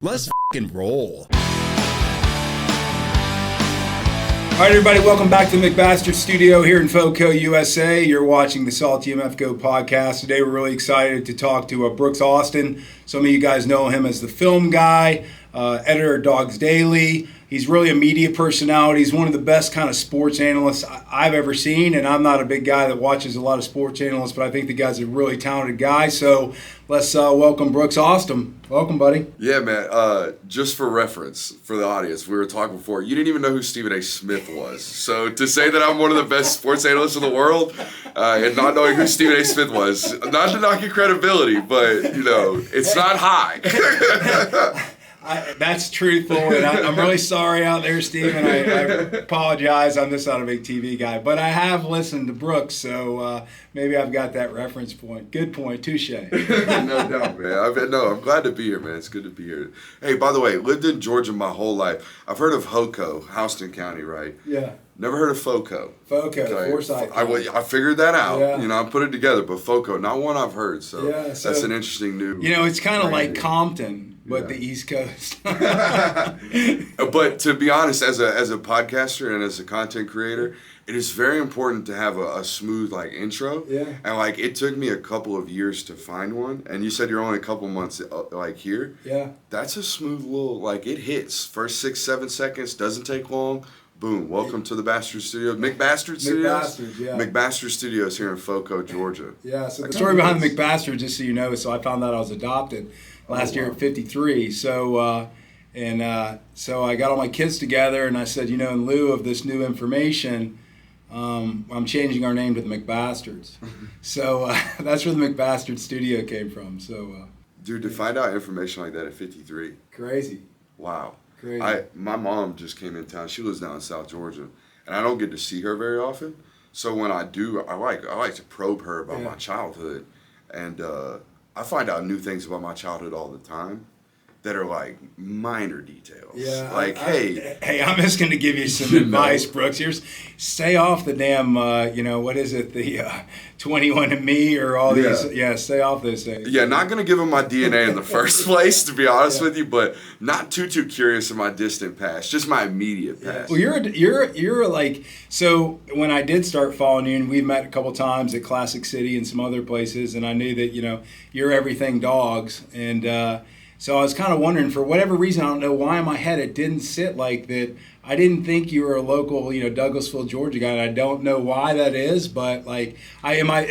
Let's f***ing roll. All right, everybody, welcome back to the McBastard Studio here in FOCO, USA. You're watching the SaltyMF Go podcast. Today, we're really excited to talk to Brooks Austin. Some of you guys know him as the film guy, editor of Dawg's Daily. He's really a media personality. He's one of the best kind of sports analysts I've ever seen, and I'm not a big guy that watches a lot of sports analysts, but I think the guy's a really talented guy. So let's welcome Brooks Austin. Welcome, buddy. Yeah, man. Just for reference for the audience, we were talking before. You didn't even know who Stephen A. Smith was. So to say that I'm one of the best sports analysts in the world and not knowing who Stephen A. Smith was, not to knock your credibility, but, you know, it's not high. That's truthful, and I'm really sorry out there, Stephen. I apologize. I'm just not a big TV guy, but I have listened to Brooks, so maybe I've got that reference point. Good point, touche. No doubt, man. I'm glad to be here, man. It's good to be here. Hey, by the way, lived in Georgia my whole life. I've heard of HOCO, Houston County, right? Yeah. Never heard of FOCO. FOCO, Forsyth. I figured that out. Yeah. You know, I put it together, but FOCO, not one I've heard. So, that's an interesting new. You know, it's kind of like Compton, but the East Coast. But to be honest, as a podcaster and as a content creator, it is very important to have a smooth intro. Yeah. And it took me a couple of years to find one. And you said you're only a couple months here. Yeah. That's a smooth little it hits. First 6-7 seconds, doesn't take long. Boom. Welcome to the Bastard Studios. McBastard Studios? McBastard, yeah. McBastard Studios here in FOCO, Georgia. Yeah, so the story behind the McBastard, just so you know, so I found out I was adopted last year at 53. So, so I got all my kids together and I said, you know, in lieu of this new information, I'm changing our name to the McBastards. So that's where the McBastard Studio came from. So, dude, to find out information like that at 53. Crazy. Wow. Crazy. My mom just came in town. She lives down in South Georgia, and I don't get to see her very often. So when I do, I like to probe her about my childhood, and I find out new things about my childhood all the time that are minor details. Yeah. Hey, I'm just going to give you some advice, Brooks. Stay off the damn, what is it, the 21andMe or all these. Yeah, stay off those things. Yeah, not going to give them my DNA in the first place, to be honest with you, but not too curious in my distant past, just my immediate past. Well, you're so when I did start following you, and we've met a couple times at Classic City and some other places, and I knew that, you're everything dogs, and so I was kind of wondering, for whatever reason, I don't know why in my head it didn't sit like that. I didn't think you were a local, Douglasville, Georgia guy, and I don't know why that is, but in my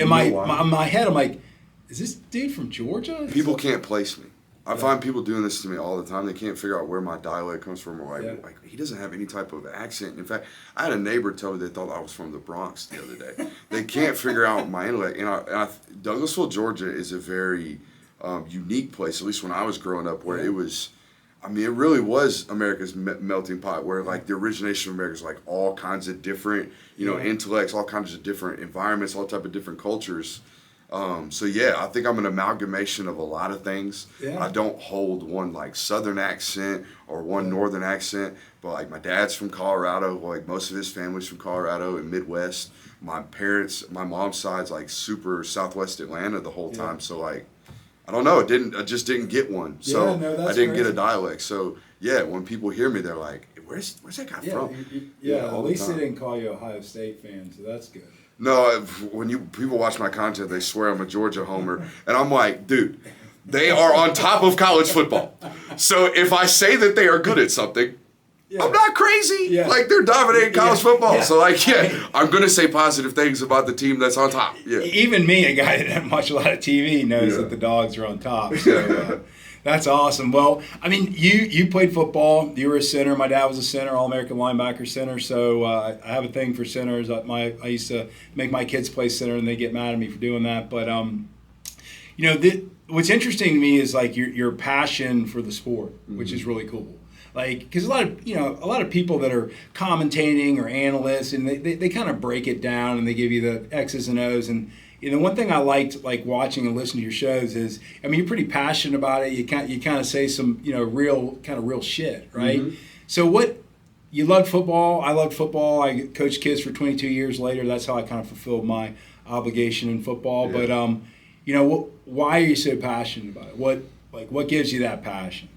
head, I'm like, is this dude from Georgia? People can't place me. I find people doing this to me all the time. They can't figure out where my dialect comes from, or he doesn't have any type of accent. In fact, I had a neighbor tell me they thought I was from the Bronx the other day. They can't figure out my intellect. Douglasville, Georgia is a very unique place, at least when I was growing up, where it really was America's melting pot, where the origination of America is all kinds of different, intellects, all kinds of different environments, all type of different cultures. So I think I'm an amalgamation of a lot of things. Yeah. I don't hold one Southern accent or one Northern accent, but my dad's from Colorado, most of his family's from Colorado and Midwest. My mom's side's super Southwest Atlanta the whole time, so I don't know. I just didn't get one. So I didn't get a dialect. So when people hear me, they're like, "Where's that guy from?" At least they didn't call you Ohio State fan, so that's good. No, when people watch my content, they swear I'm a Georgia homer, and I'm like, dude, they are on top of college football. So if I say that they are good at something, I'm not crazy. Yeah. They're dominating college football. Yeah. So I'm going to say positive things about the team that's on top. Yeah. Even me, a guy that doesn't watch a lot of TV, knows that the Dogs are on top. So that's awesome. Well, I mean, you played football. You were a center. My dad was a center, All-American linebacker center. So I have a thing for centers. I used to make my kids play center, and they get mad at me for doing that. But what's interesting to me is your passion for the sport, which is really cool. Because a lot of people that are commentating or analysts, and they kind of break it down and they give you the X's and O's. And one thing I liked watching and listening to your shows is, you're pretty passionate about it. You kind of say some real shit, right? Mm-hmm. So you loved football. I loved football. I coached kids for 22 years later. That's how I kind of fulfilled my obligation in football. Yeah. But why are you so passionate about it? What gives you that passion?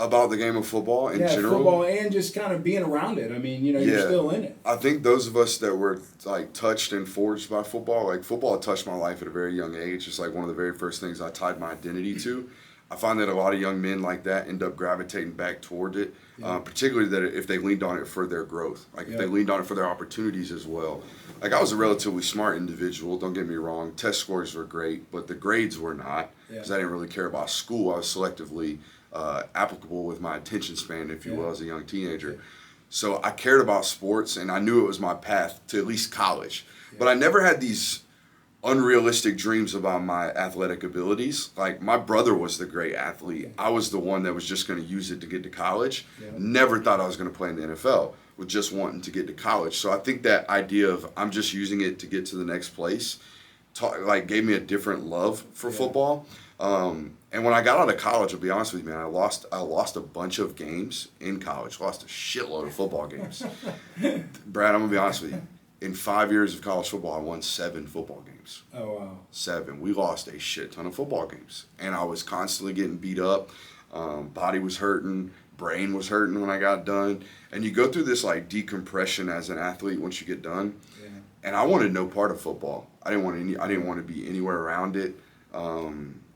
About the game of football in general? Football and just kind of being around it. I mean, you're still in it. I think those of us that were like touched and forged by football, like football touched my life at a very young age. It's like one of the very first things I tied my identity to. I find that a lot of young men like that end up gravitating back toward it, particularly that if they leaned on it for their growth, like if they leaned on it for their opportunities as well. Like I was a relatively smart individual, don't get me wrong. Test scores were great, but the grades were not because I didn't really care about school. I was selectively applicable with my attention span, if you will, as a young teenager. So I cared about sports, and I knew it was my path to at least college. But I never had these unrealistic dreams about my athletic abilities. Like my brother was the great athlete. I was the one that was just going to use it to get to college. Never thought I was going to play in the NFL, with just wanting to get to college. So I think that idea of I'm just using it to get to the next place gave me a different love for football. And when I got out of college, I'll be honest with you, man, I lost a bunch of games in college. Lost a shitload of football games. Brad, I'm gonna be honest with you. In 5 years of college football, I won 7 football games. Oh wow. 7. We lost a shit ton of football games, and I was constantly getting beat up. Body was hurting, brain was hurting when I got done, and you go through this like decompression as an athlete once you get done. And I wanted no part of football. I didn't want to be anywhere around it.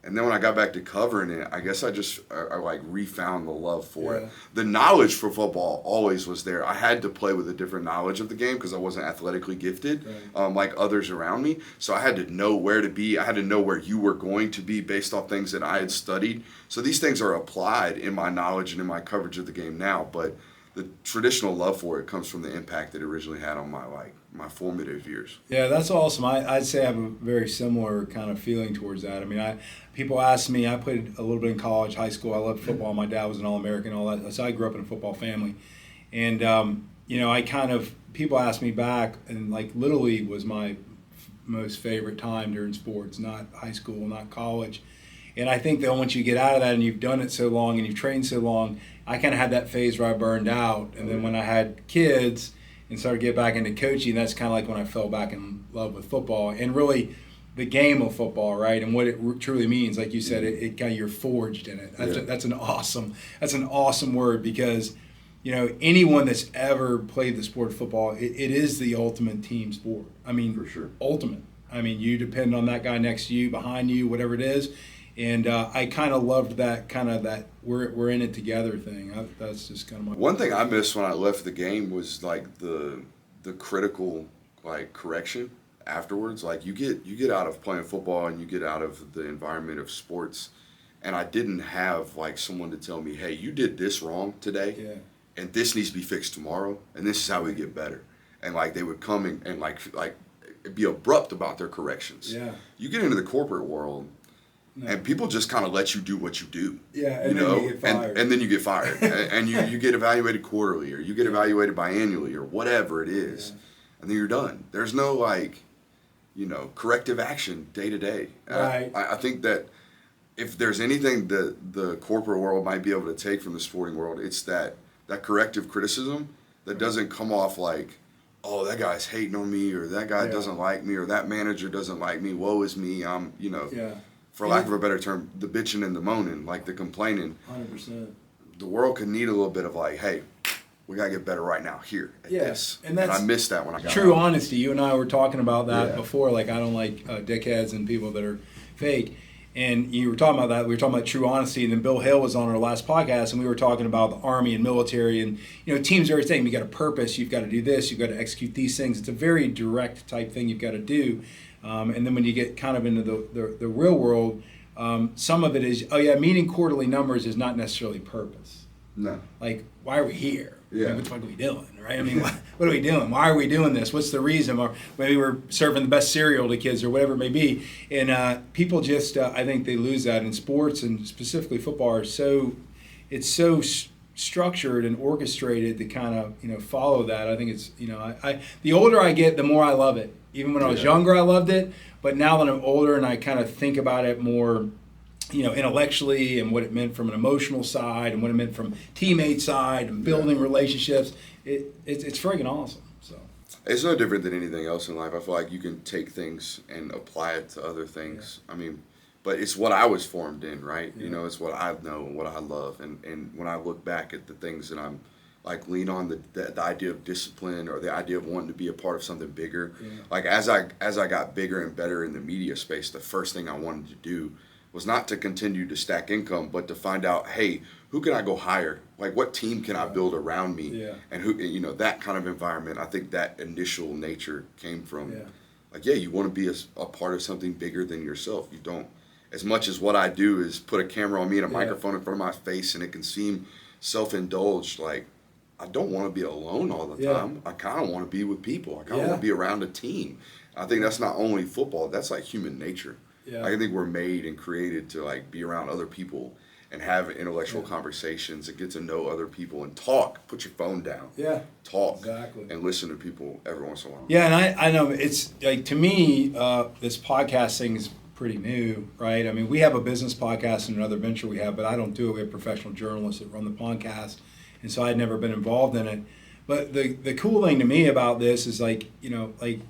And then when I got back to covering it, I guess I like refound the love for it. The knowledge for football always was there. I had to play with a different knowledge of the game because I wasn't athletically gifted like others around me. So I had to know where to be. I had to know where you were going to be based off things that I had studied. So these things are applied in my knowledge and in my coverage of the game now. But the traditional love for it comes from the impact that it originally had on my formative years. Yeah, that's awesome. I'd say I have a very similar kind of feeling towards that. I mean, people ask me, I played a little bit in college, high school. I loved football. My dad was an All-American, all that. So I grew up in a football family. And, people ask me back, and like Little League was my most favorite time during sports, not high school, not college. And I think that once you get out of that and you've done it so long and you've trained so long, I kind of had that phase where I burned out. And then when I had kids and started to get back into coaching, that's kind of like when I fell back in love with football and really the game of football, right? And what it truly means. Like you said, it kind of, you're forged in it. That's an awesome word because, anyone that's ever played the sport of football, it is the ultimate team sport. I mean, for sure. Ultimate. I mean, you depend on that guy next to you, behind you, whatever it is. And I kind of loved that we're in it together thing. That's just kind of my one thing I missed when I left the game was like the critical like correction afterwards. Like you get out of playing football and you get out of the environment of sports, and I didn't have like someone to tell me, hey, you did this wrong today, and this needs to be fixed tomorrow, and this is how we get better. And like they would come and like be abrupt about their corrections. Yeah, you get into the corporate world. No. And people just kind of let you do what you do. Yeah, and then you get fired. And then you get fired. and you get evaluated quarterly or you get evaluated biannually or whatever it is. Yeah. And then you're done. There's no corrective action day to day. Right. I think that if there's anything that the corporate world might be able to take from the sporting world, it's that corrective criticism that doesn't come off like, oh, that guy's hating on me or that guy doesn't like me or that manager doesn't like me. Woe is me. I'm. For lack of a better term, the bitching and the moaning, like the complaining. 100%. The world could need a little bit of like, hey, we got to get better right now here at this. And I missed that when I got true out. Honesty. You and I were talking about that before. Like, I don't like dickheads and people that are fake. And you were talking about that. We were talking about true honesty. And then Bill Hill was on our last podcast, and we were talking about the Army and military. And, teams are everything. You got a purpose. You've got to do this. You've got to execute these things. It's a very direct type thing you've got to do. And then when you get kind of into the real world, some of it is, meeting quarterly numbers is not necessarily purpose. No. Like, why are we here? Yeah. I mean, what the fuck are we doing, right? I mean, what are we doing? Why are we doing this? What's the reason? Or maybe we're serving the best cereal to kids or whatever it may be. And people just, I think they lose that in sports and specifically football it's so structured and orchestrated to kind of, follow that. I think it's, the older I get, the more I love it. Even when I was younger, I loved it. But now that I'm older and I kind of think about it more, intellectually and what it meant from an emotional side and what it meant from teammate side and building relationships, it's friggin' awesome. So it's no different than anything else in life. I feel like you can take things and apply it to other things. I mean, but it's what I was formed in, right? Yeah. You know, it's what I know and what I love. And when I look back at the things that I'm like lean on the idea of discipline or the idea of wanting to be a part of something bigger. Yeah. Like as I got bigger and better in the media space, the first thing I wanted to do was not to continue to stack income, but to find out, hey, who can I go hire? Like what team can I build around me? Yeah. And who, you know, that kind of environment. I think that initial nature came from like, you want to be a part of something bigger than yourself. You don't, as much as what I do is put a camera on me and a microphone in front of my face and it can seem self-indulged, like, I don't want to be alone all the time. I kind of want to be with people. I kind of want to be around a team. I think that's not only football. That's like human nature. Yeah. I think we're made and created to like be around other people and have intellectual conversations and get to know other people and talk. Put your phone down. Yeah. Talk. Exactly. And listen to people every once in a while. Yeah, and I know it's like, to me, this podcast thing is pretty new, right? I mean, we have a business podcast and another venture we have, but I don't do it. We have professional journalists that run the podcast. And so I'd never been involved in it. But the cool thing to me about this is like, you know, like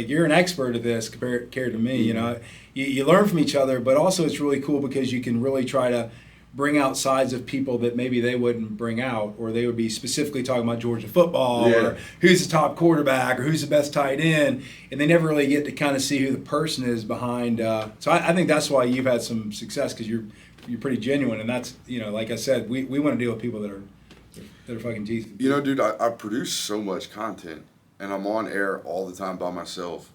you're an expert at this compared to me, you know. You learn from each other, but also it's really cool because you can really try to bring out sides of people that maybe they wouldn't bring out, or they would be specifically talking about Georgia football or who's the top quarterback or who's the best tight end, and they never really get to kind of see who the person is behind. So I think that's why you've had some success, because you're pretty genuine, and that's, you know, like I said, we want to deal with people that are fucking teeth. You know, dude, I produce so much content, and I'm on air all the time by myself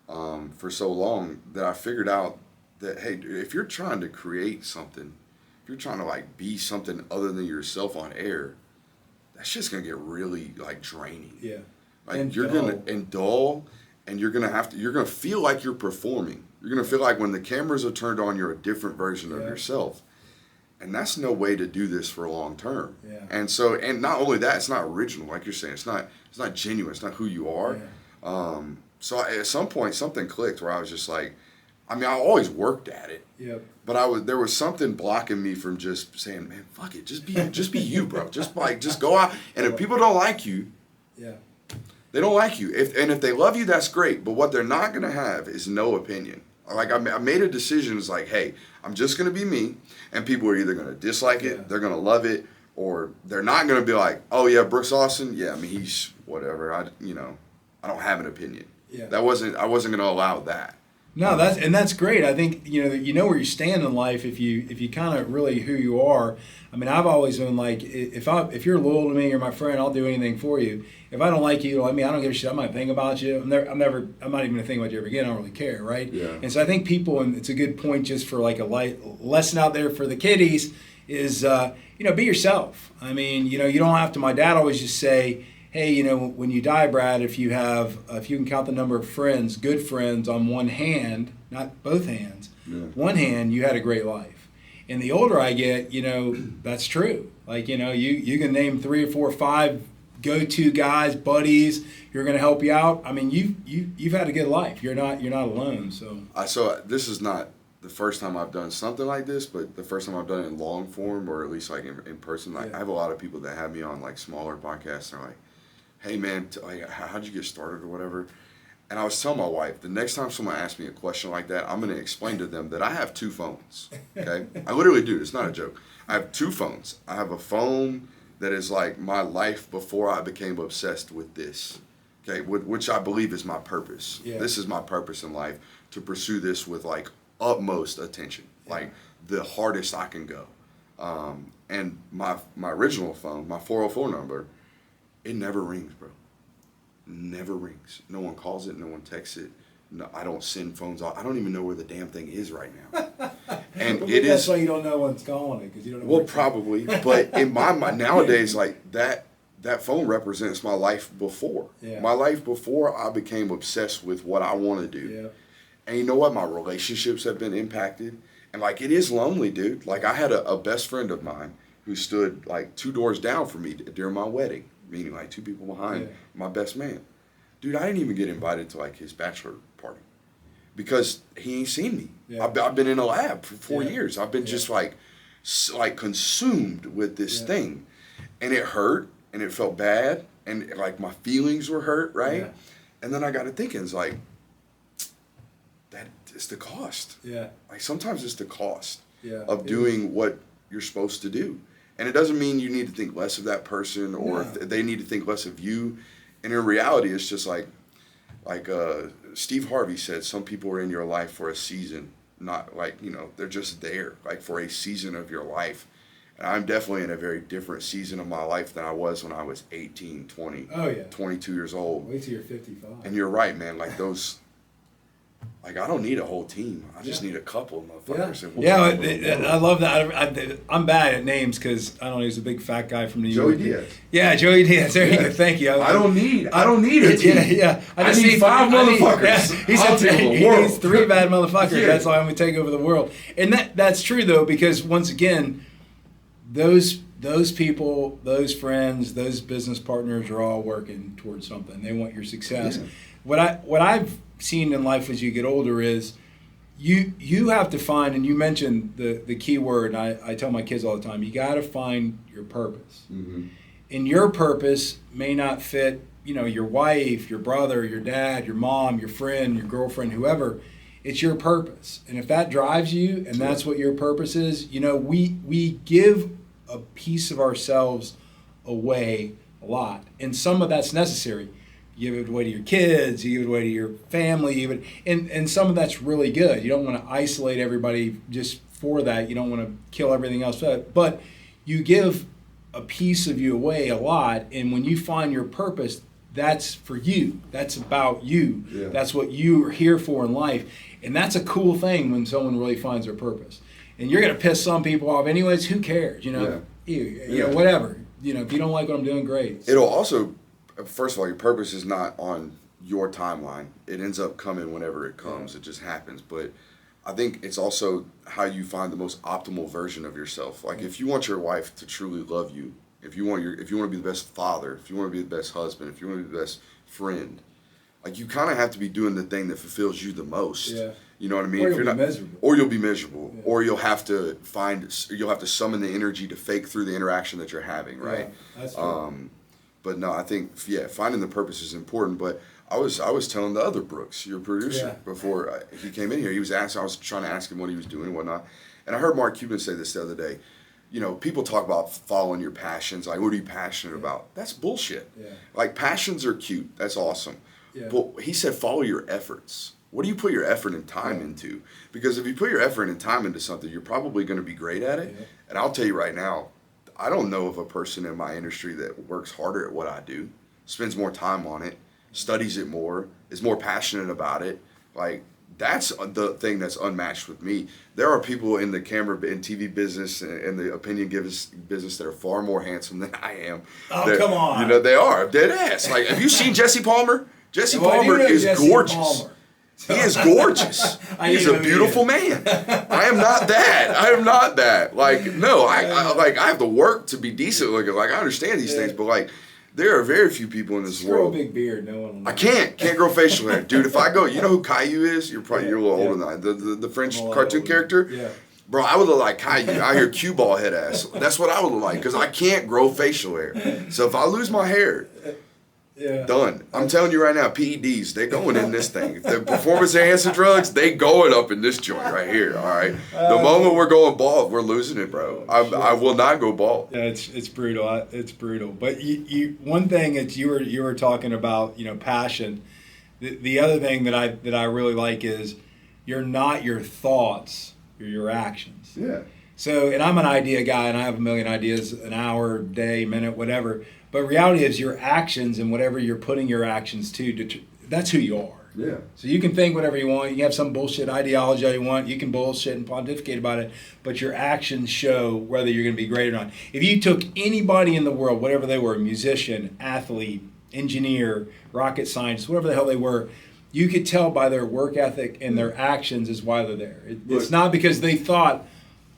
for so long that I figured out that, hey, dude, if you're trying to create something, if you're trying to like be something other than yourself on air, that's just gonna get really like draining. Yeah. Like and you're gonna dull, and you're gonna feel like you're performing. You're gonna feel like when the cameras are turned on, you're a different version of yourself. And that's no way to do this for long term. Yeah. And so, and not only that, it's not original, like you're saying. It's not genuine. It's not who you are. Yeah. So at some point, something clicked where I was just like, I mean, I always worked at it. Yep. But there was something blocking me from just saying, man, fuck it, just be you, bro. Just go out. And if people don't like you, they don't like you. If they love you, that's great. But what they're not gonna have is no opinion. Like I made a decision. It's like, hey, I'm just gonna be me, and people are either gonna dislike it, they're gonna love it, or they're not gonna be like, oh yeah, Brooks Austin, yeah, I mean he's whatever. I don't have an opinion. Yeah. I wasn't gonna allow that. No, that's great. I think you know where you stand in life if you kind of really who you are. I mean, I've always been like, if you're loyal to me, you're my friend, I'll do anything for you. If I don't like you, I mean, I don't give a shit. I might think about you. I'm not even gonna think about you ever again. I don't really care, right? Yeah. And so I think people, and it's a good point just for like a light lesson out there for the kiddies, is be yourself. I mean, you don't have to. My dad always just say, hey, when you die, Brad, if you can count the number of friends, good friends, on one hand, not both hands, one hand, you had a great life. And the older I get, that's true. Like, you can name 3 or 4 or 5 go-to guys, buddies, who are going to help you out. I mean, you've had a good life. You're not alone. So this is not the first time I've done something like this, but the first time I've done it in long form, or at least like in person. Like I have a lot of people that have me on like smaller podcasts. And they're like, hey man, how'd you get started or whatever? And I was telling my wife, the next time someone asks me a question like that, I'm going to explain to them that I have 2 phones, okay? I literally do. It's not a joke. I have 2 phones. I have a phone that is like my life before I became obsessed with this, okay, which I believe is my purpose. Yeah. This is my purpose in life, to pursue this with like utmost attention, like the hardest I can go. And my original phone, my 404 number, it never rings, bro. Never rings. No one calls it. No one texts it. No, I don't send phones off. I don't even know where the damn thing is right now. And well, that's why you don't know when it's calling it, because you don't know. Well, probably, but in my mind nowadays, like that phone represents my life before. Yeah. My life before I became obsessed with what I want to do. Yeah. And you know what? My relationships have been impacted, and like it is lonely, dude. Like I had a best friend of mine who stood like 2 doors down from me during my wedding. Meaning like 2 people behind my best man. Dude, I didn't even get invited to like his bachelor party because he ain't seen me. Yeah. I've been in a lab for 4 years. I've been just like consumed with this thing. And it hurt, and it felt bad, and like my feelings were hurt, right? Yeah. And then I got to thinking, it's like, that is the cost. Yeah. Like sometimes it's the cost Yeah, of doing what you're supposed to do. And it doesn't mean you need to think less of that person or they need to think less of you. And in reality, it's just like Steve Harvey said, some people are in your life for a season, not like, they're just there, like for a season of your life. And I'm definitely in a very different season of my life than I was when I was 18, 20, 22 years old. Wait till you're 55. And you're right, man. Like those, I don't need a whole team. I just need a couple of motherfuckers. I love that. I'm bad at names because I don't know. He's a big fat guy from New York. Joey Diaz. Yeah, Joey Diaz. There you go. Thank you. I don't need a team. Yeah. I need 5 motherfuckers. He said he needs 3 bad motherfuckers. Yeah. That's why I'm going to take over the world. And that's true though, because once again, those people, those friends, those business partners are all working towards something. They want your success. Yeah. What I've seen in life as you get older is you have to find, and you mentioned the key word, and I tell my kids all the time, you got to find your purpose. Mm-hmm. And your purpose may not fit, your wife, your brother, your dad, your mom, your friend, your girlfriend, whoever. It's your purpose. And if that drives you and that's what your purpose is, we give a piece of ourselves away a lot. And some of that's necessary. You give it away to your kids, you give it away to your family, and some of that's really good. You don't want to isolate everybody just for that. You don't want to kill everything else. But you give a piece of you away a lot, and when you find your purpose, that's for you. That's about you. Yeah. That's what you are here for in life. And that's a cool thing when someone really finds their purpose. And you're going to piss some people off anyways. Who cares? Whatever. If you don't like what I'm doing, great. It'll also, first of all, your purpose is not on your timeline. It ends up coming whenever it comes. Yeah. It just happens. But I think it's also how you find the most optimal version of yourself. Like if you want your wife to truly love you, if you want to be the best father, if you want to be the best husband, if you want to be the best friend, like you kind of have to be doing the thing that fulfills you the most. Yeah. You know what I mean? Or you'll be miserable. Or you'll be miserable. Yeah. Or you'll have to summon the energy to fake through the interaction that you're having, right? Yeah, that's true. But no, I think finding the purpose is important. But I was telling the other Brooks, your producer, before he came in here, I was trying to ask him what he was doing and whatnot, and I heard Mark Cuban say this the other day. People talk about following your passions. Like, what are you passionate about? That's bullshit. Yeah. Like, passions are cute. That's awesome. Yeah. But he said, follow your efforts. What do you put your effort and time into? Because if you put your effort and time into something, you're probably going to be great at it. Yeah. And I'll tell you right now, I don't know of a person in my industry that works harder at what I do, spends more time on it, studies it more, is more passionate about it. Like, that's the thing that's unmatched with me. There are people in the camera and TV business and the opinion business that are far more handsome than I am. Oh, come on. They are. Dead ass. Like, have you seen Jesse Palmer? Jesse Palmer is gorgeous. Palmer. He is gorgeous. He's a beautiful man. I am not that. Like, no, I have to work to be decent looking. Like, I understand these things, but like, there are very few people in this world. Grow a big beard. No one will know. I can't grow facial hair, dude. If I go, you know who Caillou is? You're a little older than I. The French cartoon character. Yeah. Bro, I would look like Caillou. I hear cue ball head ass. That's what I would look like because I can't grow facial hair. So if I lose my hair. Yeah. Done. I'm telling you right now, PEDs, they going in this thing. If the performance enhancing drugs, they going up in this joint right here, all right? The moment we're going bald, we're losing it, bro. I will not go bald. Yeah, it's brutal. It's brutal. But you one thing that you were talking about, passion. The other thing that I really like is you're not your thoughts, you're your actions. Yeah. So, and I'm an idea guy, and I have a million ideas an hour, day, minute, whatever. But reality is your actions and whatever you're putting your actions to, that's who you are. Yeah. So you can think whatever you want. You can have some bullshit ideology you want. You can bullshit and pontificate about it. But your actions show whether you're going to be great or not. If you took anybody in the world, whatever they were, musician, athlete, engineer, rocket scientist, whatever the hell they were, you could tell by their work ethic and their actions is why they're there. It's not because they thought,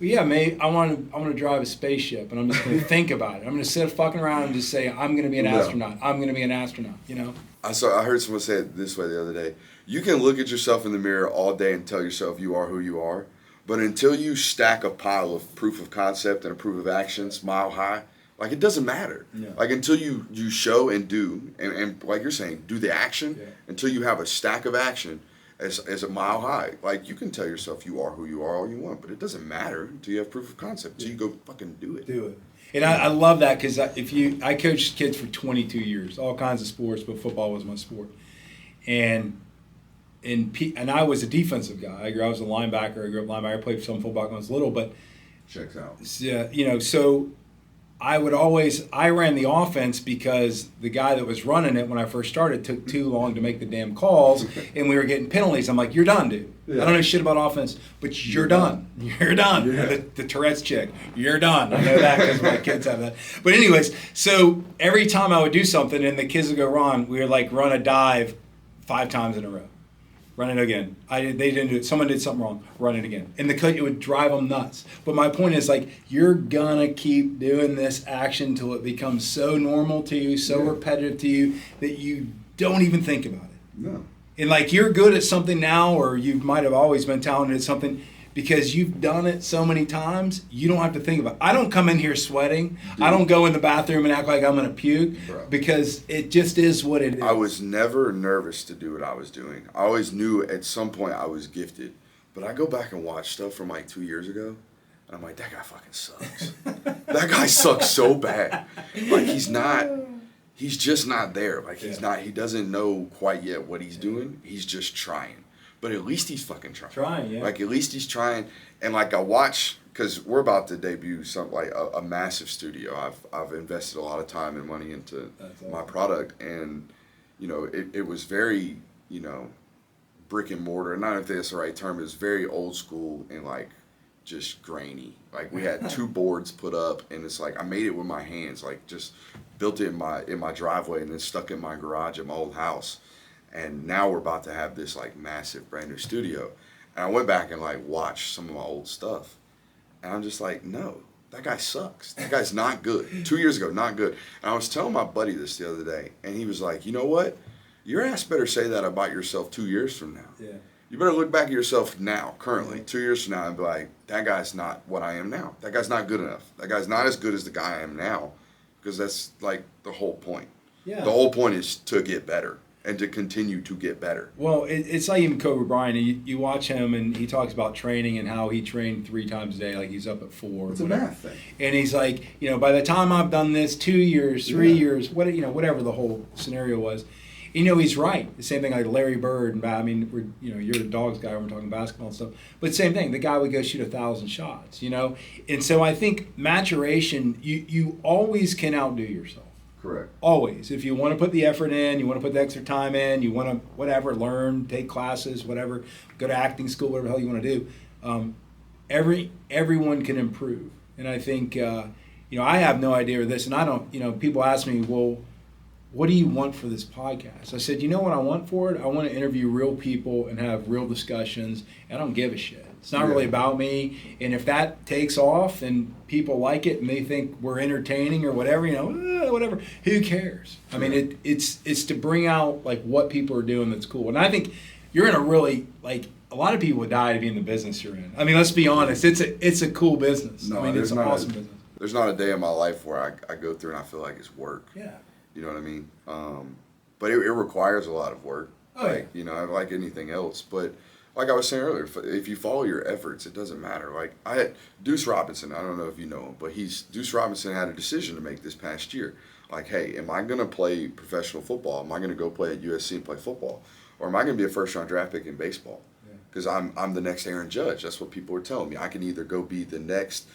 well, yeah, mate, I want to drive a spaceship, and I'm just going to think about it. I'm going to sit fucking around and just say, I'm going to be an astronaut. I'm going to be an astronaut, I heard someone say it this way the other day. You can look at yourself in the mirror all day and tell yourself you are who you are, but until you stack a pile of proof of concept and a proof of actions mile high, like, it doesn't matter. Yeah. Like, until you show and do, and like you're saying, do the action, until you have a stack of action, as a mile high. Like, you can tell yourself you are who you are all you want, but it doesn't matter until you have proof of concept. Until you go fucking do it. Do it. And I love that because I coached kids for 22 years, all kinds of sports, but football was my sport. And I was a defensive guy. I was a linebacker. I grew up linebacker. I played some football when I was little, but checks out. Yeah, so I ran the offense because the guy that was running it when I first started took too long to make the damn calls, and we were getting penalties. I'm like, you're done, dude. Yeah. I don't know shit about offense, but you're done. You're done. Yeah. The Tourette's chick, you're done. I know that because my kids have that. But anyways, so every time I would do something and the kids would go wrong, we would like run a dive 5 times in a row. Run it again. They didn't do it. Someone did something wrong. Run it again. And it would drive them nuts. But my point is, like, you're gonna keep doing this action till it becomes so normal to you, so repetitive to you that you don't even think about it. No. And like, you're good at something now, or you might have always been talented at something because you've done it so many times. You don't have to think about it. I don't come in here sweating. Dude. I don't go in the bathroom and act like I'm gonna puke. Bro. Because it just is what it is. I was never nervous to do what I was doing. I always knew at some point I was gifted. But I go back and watch stuff from like 2 years ago, and I'm like, that guy fucking sucks. That guy sucks so bad. Like, he's just not there. Like, he doesn't know quite yet what he's doing. He's just trying. But at least he's fucking trying. Yeah. Like, at least he's trying. And like, I watch, because we're about to debut something like a massive studio. I've invested a lot of time and money into my product, and it was very brick and mortar. Not if that's the right term. It was very old school and like just grainy. Like, we had 2 boards put up, and it's like I made it with my hands. Like, just built it in my driveway and then stuck it in my garage at my old house. And now we're about to have this like massive brand new studio. And I went back and like watched some of my old stuff. And I'm just like, no, that guy sucks. That guy's not good. 2 years ago, not good. And I was telling my buddy this the other day, and he was like, you know what? Your ass better say that about yourself 2 years from now. Yeah. You better look back at yourself now, currently, 2 years from now, and be like, that guy's not what I am now. That guy's not good enough. That guy's not as good as the guy I am now. Because that's like the whole point. Yeah. The whole point is to get better. And to continue to get better. Well, it's like even Kobe Bryant. You watch him, and he talks about training and how he trained 3 times a day. Like, he's up at 4. It's a math thing. And he's like, by the time I've done this, 2 years, 3 years, whatever the whole scenario was. He's right. The same thing like Larry Bird. And I mean, you're a Dogs guy. We're talking basketball and stuff. But same thing. The guy would go shoot 1,000 shots. And so I think maturation. You always can outdo yourself. Correct. Always. If you want to put the effort in, you want to put the extra time in, you want to learn, take classes, whatever, go to acting school, whatever the hell you want to do. Everyone can improve. And I think, I have no idea of this, and I don't, people ask me, well, what do you want for this podcast? I said, you know what I want for it? I want to interview real people and have real discussions. I don't give a shit. It's not really about me. And if that takes off and people like it and they think we're entertaining or whatever, whatever, who cares? I mean, it's to bring out like what people are doing that's cool. And I think you're in a really, like, a lot of people would die to be in the business you're in. I mean, let's be honest. It's a cool business. No, it's an awesome business. There's not a day in my life where I go through and I feel like it's work. Yeah. You know what I mean? But it requires a lot of work. Oh, yeah. Like anything else. But like I was saying earlier, if you follow your efforts, it doesn't matter. Like, I had Deuce Robinson. I don't know if you know him, but Deuce Robinson had a decision to make this past year. Like, hey, am I going to play professional football? Am I going to go play at USC and play football? Or am I going to be a first-round draft pick in baseball? Because I'm the next Aaron Judge. That's what people are telling me. I can either go be the next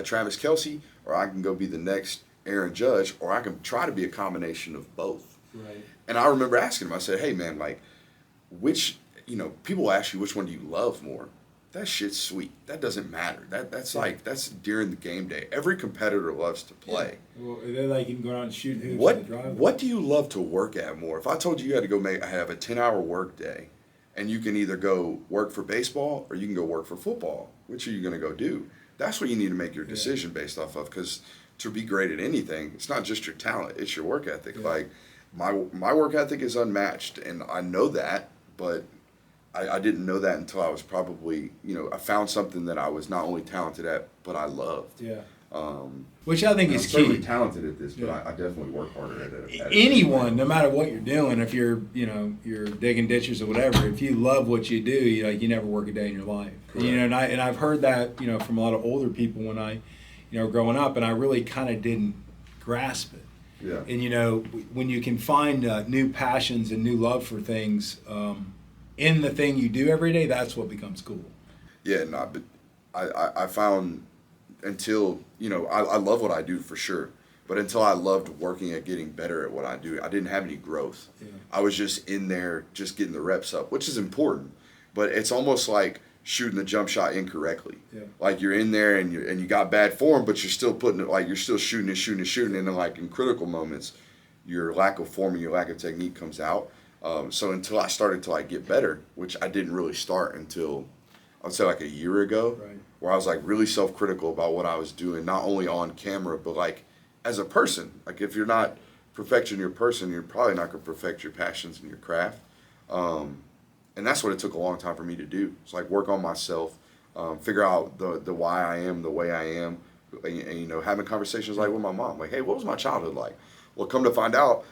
Travis Kelce, or I can go be the next Aaron Judge, or I can try to be a combination of both. Right. And I remember asking him, I said, hey, man, like, people ask you which one do you love more. That shit's sweet. That doesn't matter. That's during the game day. Every competitor loves to play. Yeah. Well, they're like, you can go out and shoot hoops what, in the driveway. What do you love to work at more? If I told you had to go have a 10-hour work day, and you can either go work for baseball or you can go work for football, which are you going to go do? That's what you need to make your decision based off of, because to be great at anything, it's not just your talent, it's your work ethic. Yeah. Like, my work ethic is unmatched, and I know that, but I didn't know that until I was probably, I found something that I was not only talented at, but I loved. Yeah. Which I think I'm is certainly key. talented at this, but I definitely work harder at it. Anyone, no matter what you're doing, if you're digging ditches or whatever, if you love what you do, you never work a day in your life. Correct. And I've heard that from a lot of older people when I growing up, and I really kind of didn't grasp it. Yeah. And when you can find new passions and new love for things in the thing you do every day, that's what becomes cool. Yeah, but I found until I love what I do for sure, but until I loved working at getting better at what I do, I didn't have any growth. Yeah. I was just in there, just getting the reps up, which is important, but it's almost like shooting the jump shot incorrectly. Yeah. Like you're in there and you got bad form, but you're still putting it, like you're still shooting, and then like in critical moments, your lack of form and your lack of technique comes out. So until I started to get better, which I didn't really start until I would say like a year ago, Right. where I was like really self-critical about what I was doing, not only on camera, but like as a person. Like if you're not perfecting your person, you're probably not going to perfect your passions and your craft. And that's what it took a long time for me to do. It's like work on myself, figure out the why I am the way I am, and having conversations like with my mom, like, hey, what was my childhood like? Well, come to find out,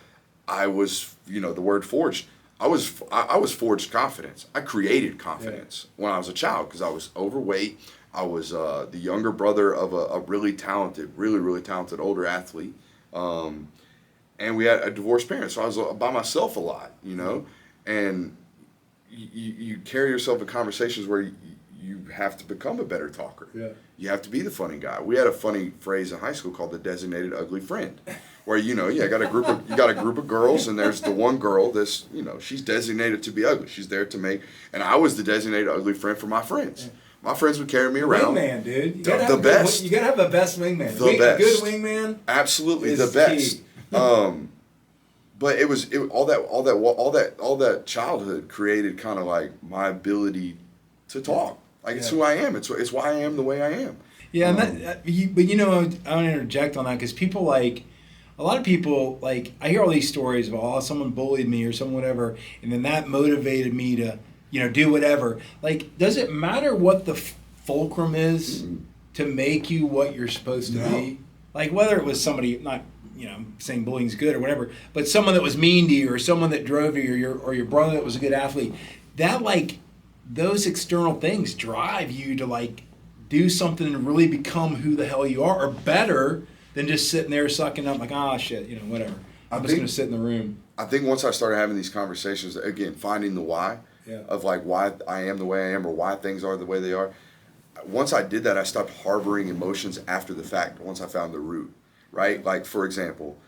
I was, the word forged. I was forged confidence. I created confidence when I was a child because I was overweight. I was the younger brother of a really talented, really talented older athlete. And we had a divorced parent, so I was by myself a lot, and you carry yourself in conversations where you have to become a better talker. Yeah. You have to be the funny guy. We had a funny phrase in high school called the designated ugly friend, where you got a group of girls, and there's the one girl that's she's designated to be ugly. She's there to make, and I was the designated ugly friend for my friends. My friends would carry me around. Wingman, dude. You The best. You gotta have the best wingman. The best. A good wingman. Absolutely is the best. key. But all that childhood created kind of like my ability to talk. Like it's who I am. It's why I am the way I am. Yeah, and but I want to interject on that because people a lot of people I hear all these stories about someone bullied me or someone whatever, and then that motivated me to do whatever. Does it matter what the fulcrum is to make you what you're supposed to be? Whether it was somebody not saying bullying's good or whatever, but someone that was mean to you or someone that drove you or your brother that was a good athlete, that those external things drive you to do something and really become who the hell you are, or better than just sitting there sucking up shit, whatever. I'm just going to sit in the room. I think once I started having these conversations, again, finding the why of why I am the way I am or why things are the way they are. Once I did that, I stopped harboring emotions after the fact once I found the root, right? For example,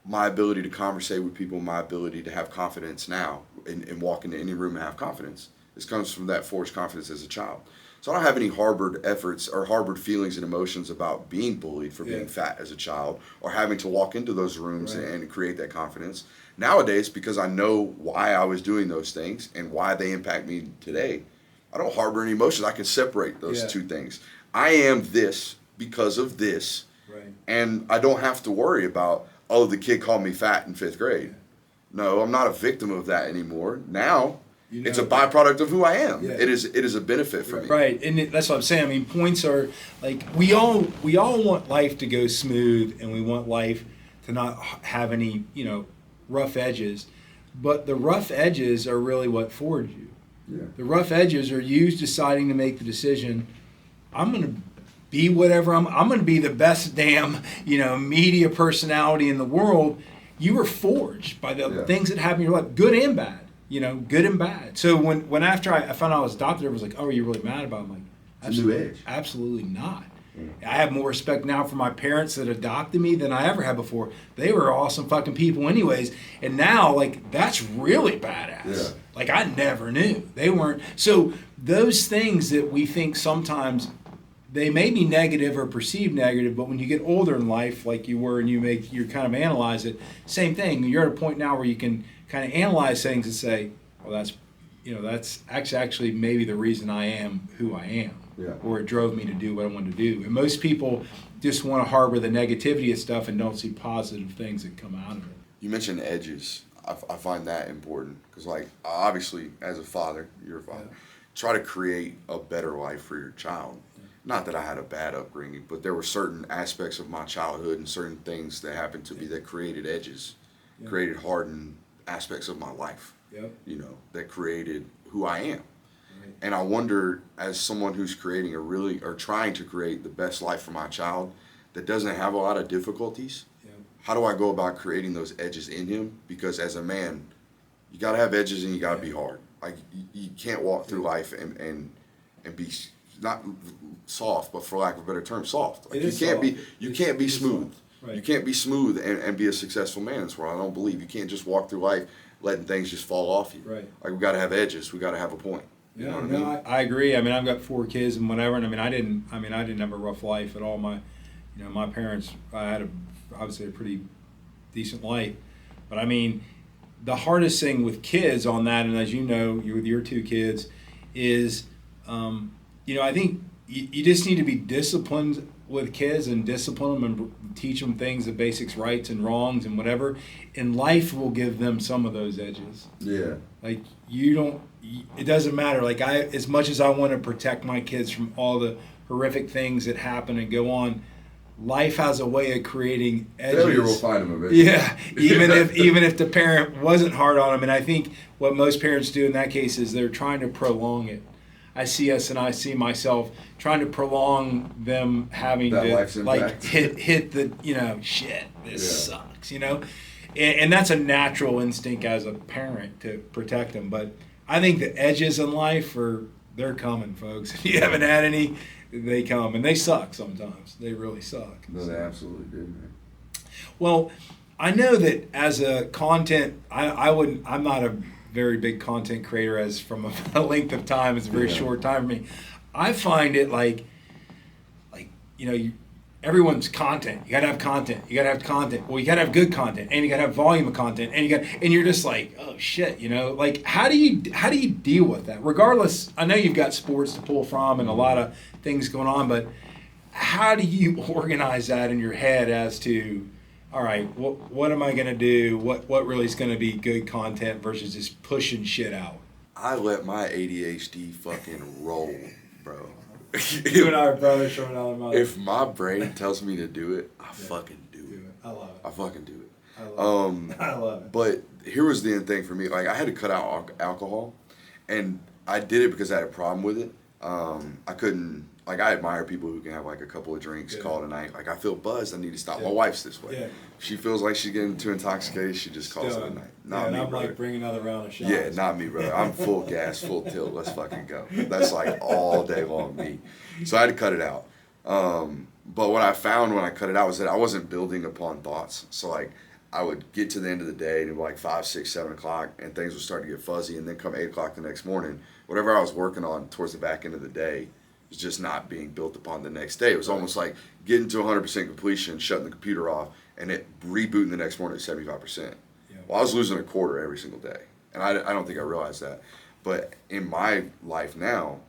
my ability to conversate with people, my ability to have confidence now and walk into any room and have confidence. This comes from that forced confidence as a child. So I don't have any harbored efforts or harbored feelings and emotions about being bullied for being fat as a child or having to walk into those rooms and create that confidence. Nowadays, because I know why I was doing those things and why they impact me today, I don't harbor any emotions. I can separate those two things. I am this because of this, and I don't have to worry about, the kid called me fat in 5th grade. No, I'm not a victim of that anymore. Now, it's a byproduct of who I am. It is a benefit for me. Right, and that's what I'm saying. I mean, points are we all want life to go smooth, and we want life to not have any rough edges. But the rough edges are really what forge you. Yeah. The rough edges are you deciding to make the decision. I'm going to be whatever I'm going to be the best damn media personality in the world. You were forged by the things that happen in your life, good and bad. Good and bad. So when after I found out I was adopted, everyone was like, "Oh, are you really mad about it?" I'm like, absolutely, new age. Absolutely not. I have more respect now for my parents that adopted me than I ever had before. They were awesome fucking people anyways. And now, that's really badass. Yeah. I never knew. They weren't. So those things that we think sometimes, they may be negative or perceived negative, but when you get older in life, like you were, and you kind of analyze it, same thing. You're at a point now where you can kind of analyze things and say, well, that's actually maybe the reason I am who I am. Yeah. Or it drove me to do what I wanted to do. And most people just want to harbor the negativity of stuff and don't see positive things that come out of it. You mentioned edges. I find that important because, obviously, as a father, you're a father, try to create a better life for your child. not that I had a bad upbringing, but there were certain aspects of my childhood and certain things that happened to me that created edges, created hardened aspects of my life, that created who I am. Right. And I wonder, as someone who's creating or trying to create the best life for my child that doesn't have a lot of difficulties, how do I go about creating those edges in him? Because as a man, you got to have edges and you got to be hard. Like, you can't walk through life and be not soft, but for lack of a better term, soft. Like, you can't be smooth. Right. You can't be smooth and be a successful man. That's where I don't believe. You can't just walk through life letting things just fall off you. Right. Like, we got to have edges. We got to have a point. You know what I mean? I agree. I mean, I've got 4 kids and whatever, and I didn't have a rough life at all. My parents, I had obviously a pretty decent life, but I mean, the hardest thing with kids on that, and as you know, with your 2 kids, is, I think you just need to be disciplined with kids and discipline them and teach them things, the basics, rights and wrongs and whatever, and life will give them some of those edges. Yeah. Like, it doesn't matter. Like, as much as I want to protect my kids from all the horrific things that happen and go on, life has a way of creating edges. Failure will find them eventually. Yeah, even if the parent wasn't hard on them. And I think what most parents do in that case is they're trying to prolong it. I see us and I see myself trying to prolong them having that to like hit the shit. This sucks, and that's a natural instinct as a parent to protect them. But I think the edges in life they're coming, folks. If you haven't had any, they come, and they suck sometimes. They really suck. No, they absolutely do, man. Well, I know that as a content, I'm not a very big content creator, as from a length of time. It's a very short time for me. I find it like everyone's content. You gotta have content. You gotta have content. Well, you gotta have good content, and you gotta have volume of content, and you're just like, oh shit, like how do you deal with that? Regardless, I know you've got sports to pull from and a lot of things going on, but how do you organize that in your head as to, all right, what am I gonna do? What really is gonna be good content versus just pushing shit out? I let my ADHD fucking roll, bro. You and I are brothers showing out about it. If my brain tells me to do it, I fucking do it. I love it. I fucking do it. I love it. But here was the thing for me. Like, I had to cut out alcohol, and I did it because I had a problem with it. I couldn't. Like, I admire people who can have like a couple of drinks, call it a night. Like, I feel buzzed. I need to stop. My wife's this way. Yeah. She feels like she's getting too intoxicated. She just calls it a night. Not me, I'm brother. Like, bring another round of shots. Yeah, not me, brother. I'm full gas, full tilt. Let's fucking go. That's like all day long me. So I had to cut it out. But what I found when I cut it out was that I wasn't building upon thoughts. So like, I would get to the end of the day and it would be like 5, 6, 7 o'clock, and things would start to get fuzzy. And then come 8 o'clock the next morning, whatever I was working on towards the back end of the day was just not being built upon the next day. It was almost like getting to 100% completion, shutting the computer off, and it rebooting the next morning at 75%. Yeah. Well, I was losing a quarter every single day, and I don't think I realized that. But in my life now,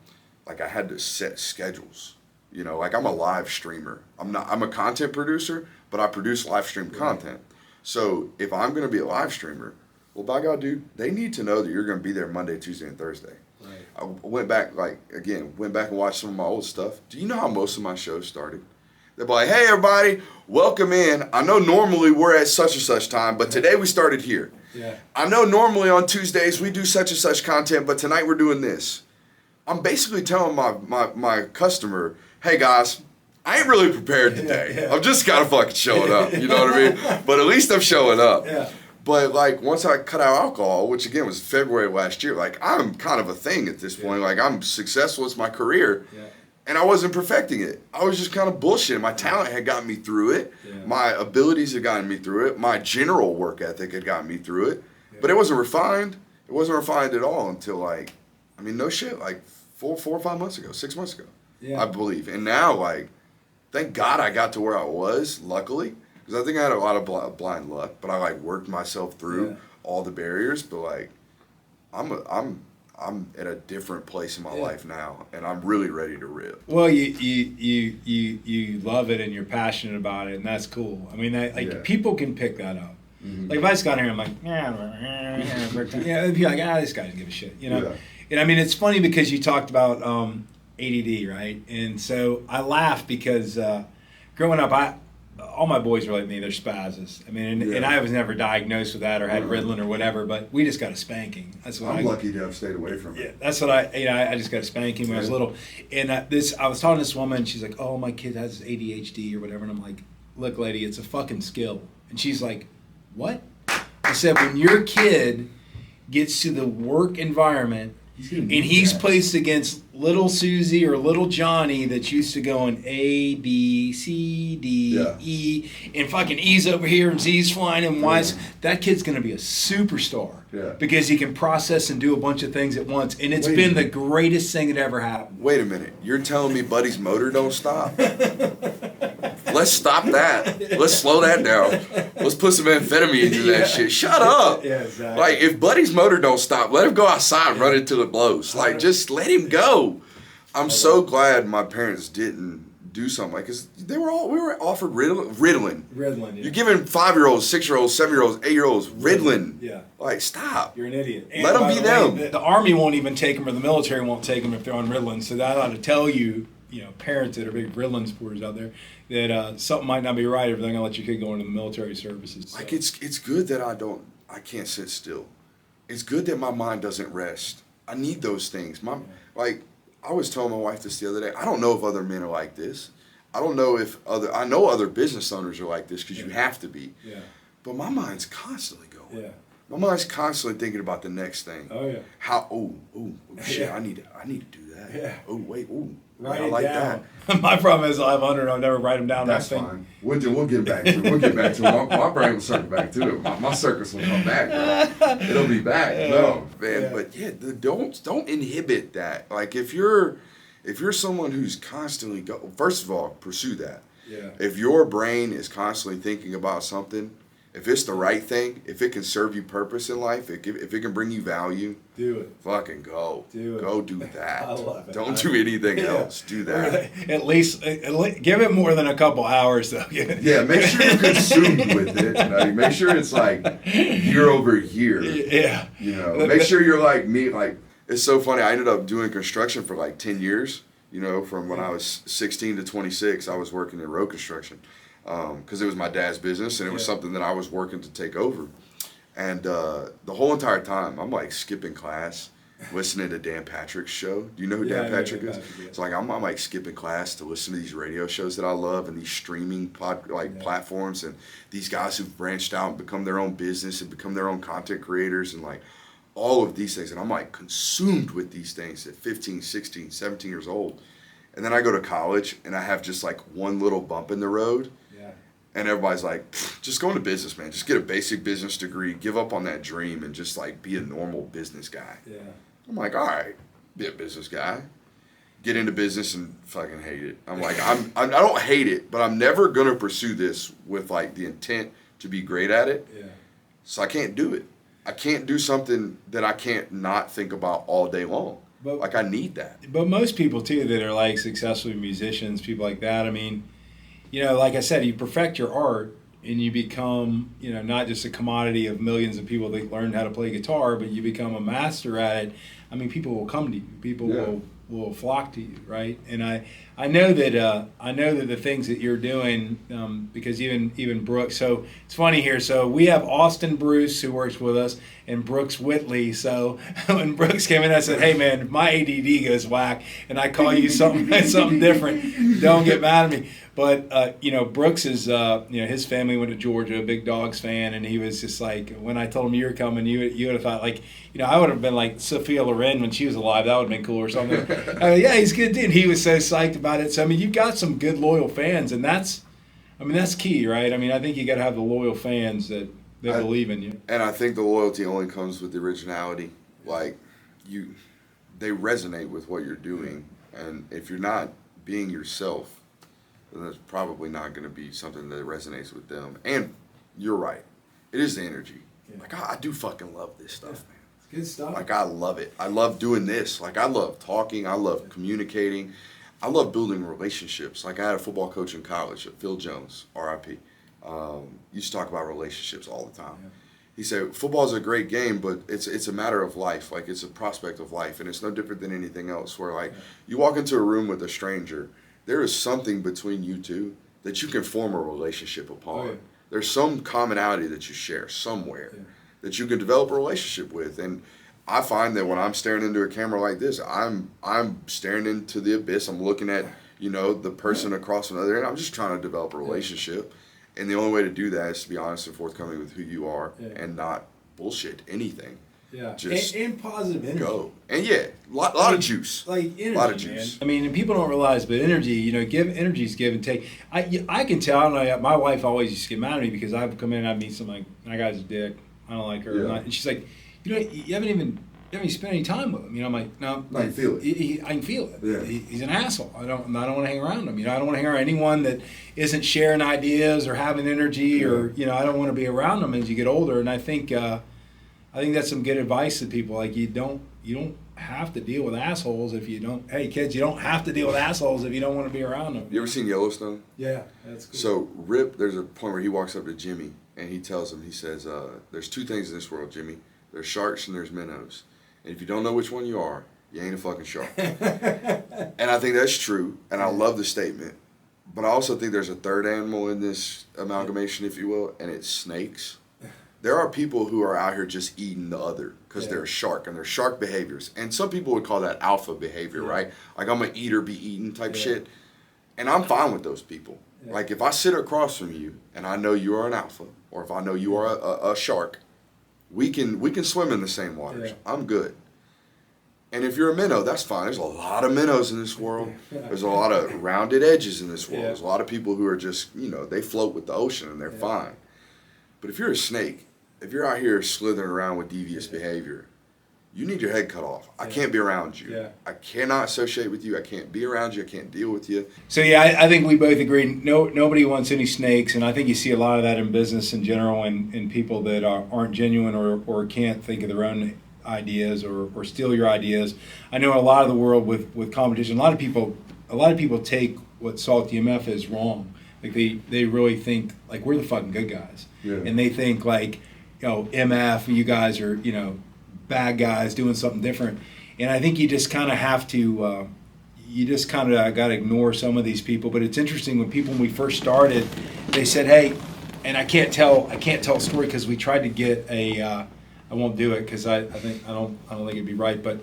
like, I had to set schedules. Like, I'm a live streamer. I'm a content producer, but I produce live stream content. So if I'm going to be a live streamer, well, by God, dude, they need to know that you're going to be there Monday, Tuesday, and Thursday. Right. I went back and watched some of my old stuff. Do you know how most of my shows started? They're like, hey, everybody, welcome in. I know normally we're at such and such time, but today we started here. Yeah. I know normally on Tuesdays we do such and such content, but tonight we're doing this. I'm basically telling my customer, hey, guys, I ain't really prepared today. Yeah. I'm just kind of fucking showing up. You know what I mean? But at least I'm showing up. Yeah. But, like, once I cut out alcohol, which, again, was February last year, like, I'm kind of a thing at this point. Like, I'm successful. It's my career. Yeah. And I wasn't perfecting it. I was just kind of bullshitting. My talent had gotten me through it. Yeah. My abilities had gotten me through it. My general work ethic had gotten me through it. Yeah. But it wasn't refined. It wasn't refined at all until, like, I mean, no shit, like 4 or 5 months ago, 6 months ago, I believe. And now, like, thank God I got to where I was, luckily. Because I think I had a lot of blind luck, but I like worked myself through all the barriers. But like, I'm at a different place in my life now, and I'm really ready to rip. Well, you love it and you're passionate about it, and that's cool. I mean, people can pick that up. Mm-hmm. Like if I just got here, I'm like, they'd be like, this guy doesn't give a shit, Yeah. And I mean, it's funny because you talked about ADD, right? And so I laugh because growing up, all my boys were like me. They're spazzes. I mean, and I was never diagnosed with that or had Ritalin or whatever, but we just got a spanking. That's what I'm lucky to have stayed away from it. Yeah, that's what I just got a spanking when I was little. And I was talking to this woman, she's like, oh, my kid has ADHD or whatever. And I'm like, look, lady, it's a fucking skill. And she's like, what? I said, when your kid gets to the work environment and he's placed against little Susie or little Johnny that's used to going A, B, C, D, E, and fucking E's over here and Z's flying and Y's, that kid's going to be a superstar because he can process and do a bunch of things at once. And it's been the greatest thing that ever happened. Wait a minute. You're telling me Buddy's motor don't stop? Let's stop that. Let's slow that down. Let's put some amphetamine into that shit. Shut up. Yeah, exactly. Like, if Buddy's motor don't stop, let him go outside and run until it blows. Like, just let him go. I'm so glad my parents didn't do something like, because we were offered Ritalin. Ritalin, yeah. You're giving 5-year-olds, 6-year-olds, 7-year-olds, 8-year-olds Ritalin. Yeah. Like, stop. You're an idiot. And let them be them. The Army won't even take them, or the military won't take them if they're on Ritalin. So that ought to tell you, parents that are big Ritalin supporters out there, that something might not be right if they're going to let your kid go into the military services. So. Like, it's good that I can't sit still. It's good that my mind doesn't rest. I need those things. Like, I was telling my wife this the other day, I don't know if other men are like this. I don't know if I know other business owners are like this because you have to be. Yeah. But my mind's constantly going. Yeah. My mind's constantly thinking about the next thing. Oh yeah. Shit, yeah. I need to do that. Yeah. Oh wait, write I it like down. that. My problem is I have 100. I'll never write them down. That's fine. We'll get back to it. We'll get back to it. My brain will circle back to it. My circus will come back. Bro. It'll be back. No, man. Yeah. But don't inhibit that. Like, if you're someone who's constantly first of all, pursue that. Yeah. If your brain is constantly thinking about something, if it's the right thing, if it can serve you purpose in life, if it can bring you value, do it. Fucking go. Do it. Go do that. I love it. Don't do anything else. Do that. At least give it more than a couple hours, though. Yeah, make sure you're consumed with it. Make sure it's like year over year. Yeah. Make sure you're like me. Like, it's so funny. I ended up doing construction for like 10 years. From when I was 16 to 26, I was working in road construction. Because it was my dad's business, and it was something that I was working to take over. And the whole entire time, I'm like skipping class, listening to Dan Patrick's show. Do you know who Dan Patrick is? It's like I'm like skipping class to listen to these radio shows that I love and these streaming platforms, and these guys who've branched out and become their own business and become their own content creators and like all of these things. And I'm like consumed with these things at 15, 16, 17 years old. And then I go to college and I have just like one little bump in the road. And everybody's like, just go into business, man. Just get a basic business degree, give up on that dream, and just like be a normal business guy. Yeah. I'm like, all right, be a business guy. Get into business and fucking hate it. I'm like, I don't hate it, but I'm never gonna pursue this with like the intent to be great at it. Yeah. So I can't do it. I can't do something that I can't not think about all day long. But like, I need that. But most people too that are like successful musicians, people like that, I mean, like I said, you perfect your art and you become, not just a commodity of millions of people that learn how to play guitar, but you become a master at it. I mean, people will come to you. People will flock to you, right? And I know that the things that you're doing, because even Brooks. So it's funny here. So we have Austin Bruce who works with us, and Brooks Whitley. So when Brooks came in, I said, "Hey man, if my ADD goes whack, and I call you something different, don't get mad at me." But Brooks is his family went to Georgia, a big Dogs fan, and he was just like, when I told him you were coming, you would have thought like, I would have been like Sophia Loren when she was alive. That would have been cool or something. Yeah, he's good dude. He was so psyched about it. So I mean, you've got some good loyal fans, and that's key, right? I mean, I think you got to have the loyal fans that believe in you. And I think the loyalty only comes with the originality. Like, they resonate with what you're doing, and if you're not being yourself, then it's probably not going to be something that resonates with them. And you're right. It is the energy. Yeah. Like, I do fucking love this stuff, man. It's good stuff. Like, I love it. I love doing this. Like, I love talking. I love communicating. I love building relationships. Like, I had a football coach in college, Phil Jones, R.I.P. Used to talk about relationships all the time. he said, football is a great game, but it's a matter of life. Like, it's a prospect of life, and it's no different than anything else. Where, like, you walk into a room with a stranger, there is something between you two that you can form a relationship upon. Oh, yeah. There's some commonality that you share somewhere that you can develop a relationship with. And I find that when I'm staring into a camera like this, I'm staring into the abyss. I'm looking at, you know, the person across from the other end. I'm just trying to develop a relationship. And the only way to do that is to be honest and forthcoming with who you are and not bullshit anything. Yeah, just and positive energy. Go. And yeah, lot of juice. Like energy, a lot of juice. Man. I mean, and people don't realize, but energy, you know, energy's give and take. I can tell. My wife always used to get mad at me because I've come in and I meet somebody, that guy's a dick. I don't like her. Yeah. And she's like, you haven't even spent any time with him. You know, I'm like, no. I can feel it. I can feel it. Yeah. He's an asshole. I don't want to hang around him. You know, I don't want to hang around anyone that isn't sharing ideas or having energy or, you know, I don't want to be around them as you get older. And I think that's some good advice to people. Like, you don't have to deal with assholes if you don't. Hey, kids, you don't have to deal with assholes if you don't want to be around them. You ever seen Yellowstone? Yeah, that's cool. So Rip, there's a point where he walks up to Jimmy and he tells him, he says, there's two things in this world, Jimmy. There's sharks and there's minnows. And if you don't know which one you are, you ain't a fucking shark. And I think that's true, and I love the statement. But I also think there's a third animal in this amalgamation, if you will, and it's snakes. There are people who are out here just eating the other because they're a shark and they're shark behaviors. And some people would call that alpha behavior, right? Like, I'm an eat or be eaten type shit. And I'm fine with those people. Yeah. Like, if I sit across from you and I know you are an alpha, or if I know you are a shark, we can swim in the same waters. Yeah. I'm good. And if you're a minnow, that's fine. There's a lot of minnows in this world. There's a lot of rounded edges in this world. Yeah. There's a lot of people who are just, you know, they float with the ocean and they're fine. But if you're a snake, if you're out here slithering around with devious behavior, you need your head cut off. I can't be around you. Yeah. I cannot associate with you. I can't be around you. I can't deal with you. So yeah, I think we both agree. Nobody wants any snakes, and I think you see a lot of that in business in general, and people that aren't genuine or can't think of their own ideas or steal your ideas. I know in a lot of the world with competition, a lot of people take what SaltyMF is wrong. Like they really think like we're the fucking good guys, and they think like, you know, MF, you guys are, you know, bad guys doing something different. And I think you just kind of have to, got to ignore some of these people. But it's interesting when we first started, they said, hey, and I can't tell a story because we tried to get I won't do it because I don't think it'd be right. But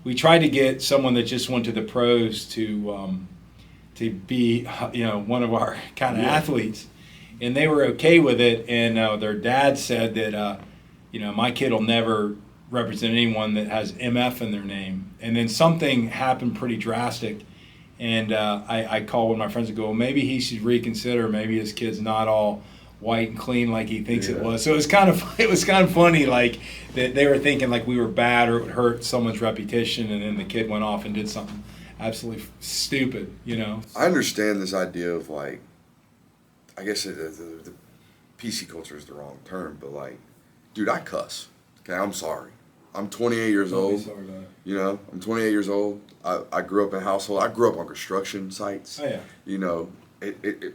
we tried to get someone that just went to the pros to be, you know, one of our kind of athletes. And they were okay with it. And their dad said that, you know, my kid will never represent anyone that has MF in their name. And then something happened pretty drastic, and I called one of my friends and go, well, maybe he should reconsider. Maybe his kid's not all white and clean like he thinks it was. So it was kind of funny, like that they were thinking like we were bad or it would hurt someone's reputation, and then the kid went off and did something absolutely stupid, you know. I understand this idea of like, I guess the PC culture is the wrong term, but like, dude, I cuss. Okay, I'm sorry. I'm 28 years old. You know, I'm 28 years old. I grew up in a household. I grew up on construction sites. Oh, yeah. You know,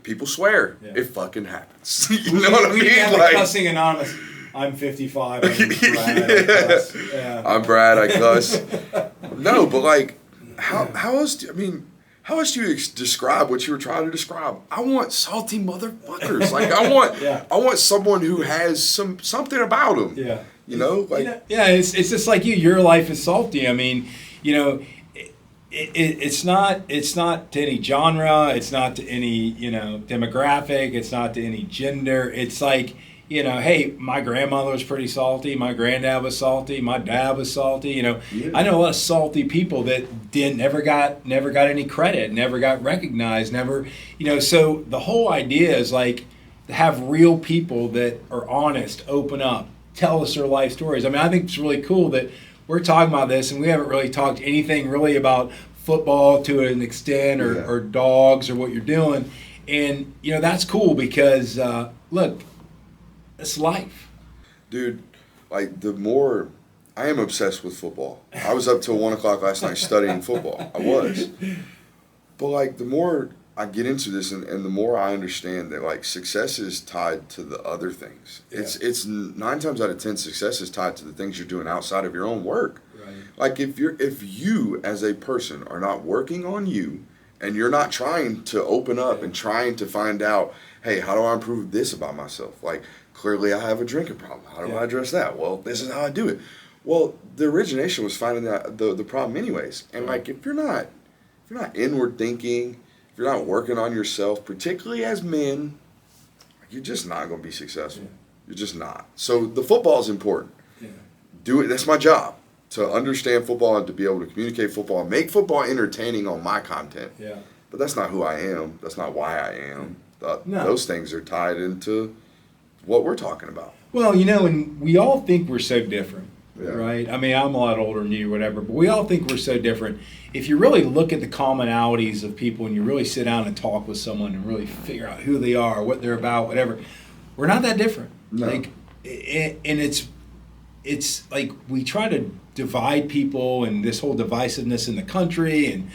people swear. Yeah. It fucking happens. You know what I mean? Yeah, like cussing anonymous. I'm 55. I'm Brad. I cuss. Yeah. I'm Brad. I cuss. No, but like, how else do you describe what you were trying to describe? I want salty motherfuckers. Like I want someone who has something about them. Yeah. You know, like it's just like you. Your life is salty. I mean, you know, it's not to any genre. It's not to any, you know, demographic. It's not to any gender. It's like, you know, hey, my grandmother was pretty salty. My granddad was salty. My dad was salty. You know, I know a lot of salty people that never got any credit, never got recognized, never, you know. So the whole idea is like to have real people that are honest, open up, tell us their life stories. I mean, I think it's really cool that we're talking about this, and we haven't really talked anything really about football to an extent or dogs or what you're doing. And, you know, that's cool because, look, it's life. Dude, like I am obsessed with football. I was up till 1 o'clock last night studying football. I was. But like the more I get into this, and the more I understand that, like, success is tied to the other things. Yeah. It's 9 times out of 10, success is tied to the things you're doing outside of your own work. Right. Like, if you as a person are not working on you, and you're not trying to open up and trying to find out, hey, how do I improve this about myself? Like, clearly I have a drinking problem. How do I address that? Well, this is how I do it. Well, the origination was finding that the problem anyways. And like, if you're not inward thinking, if you're not working on yourself, particularly as men, you're just not going to be successful. Yeah. You're just not. So the football is important. Yeah. Do it. That's my job, to understand football and to be able to communicate football and make football entertaining on my content. Yeah. But that's not who I am. That's not why I am. Those things are tied into what we're talking about. Well, and we all think we're so different. Yeah. Right? I mean, I'm a lot older than you, whatever, but we all think we're so different. If you really look at the commonalities of people and you really sit down and talk with someone and really figure out who they are, what they're about, whatever, we're not that different. No. Like, and it's like we try to divide people, and this whole divisiveness in the country and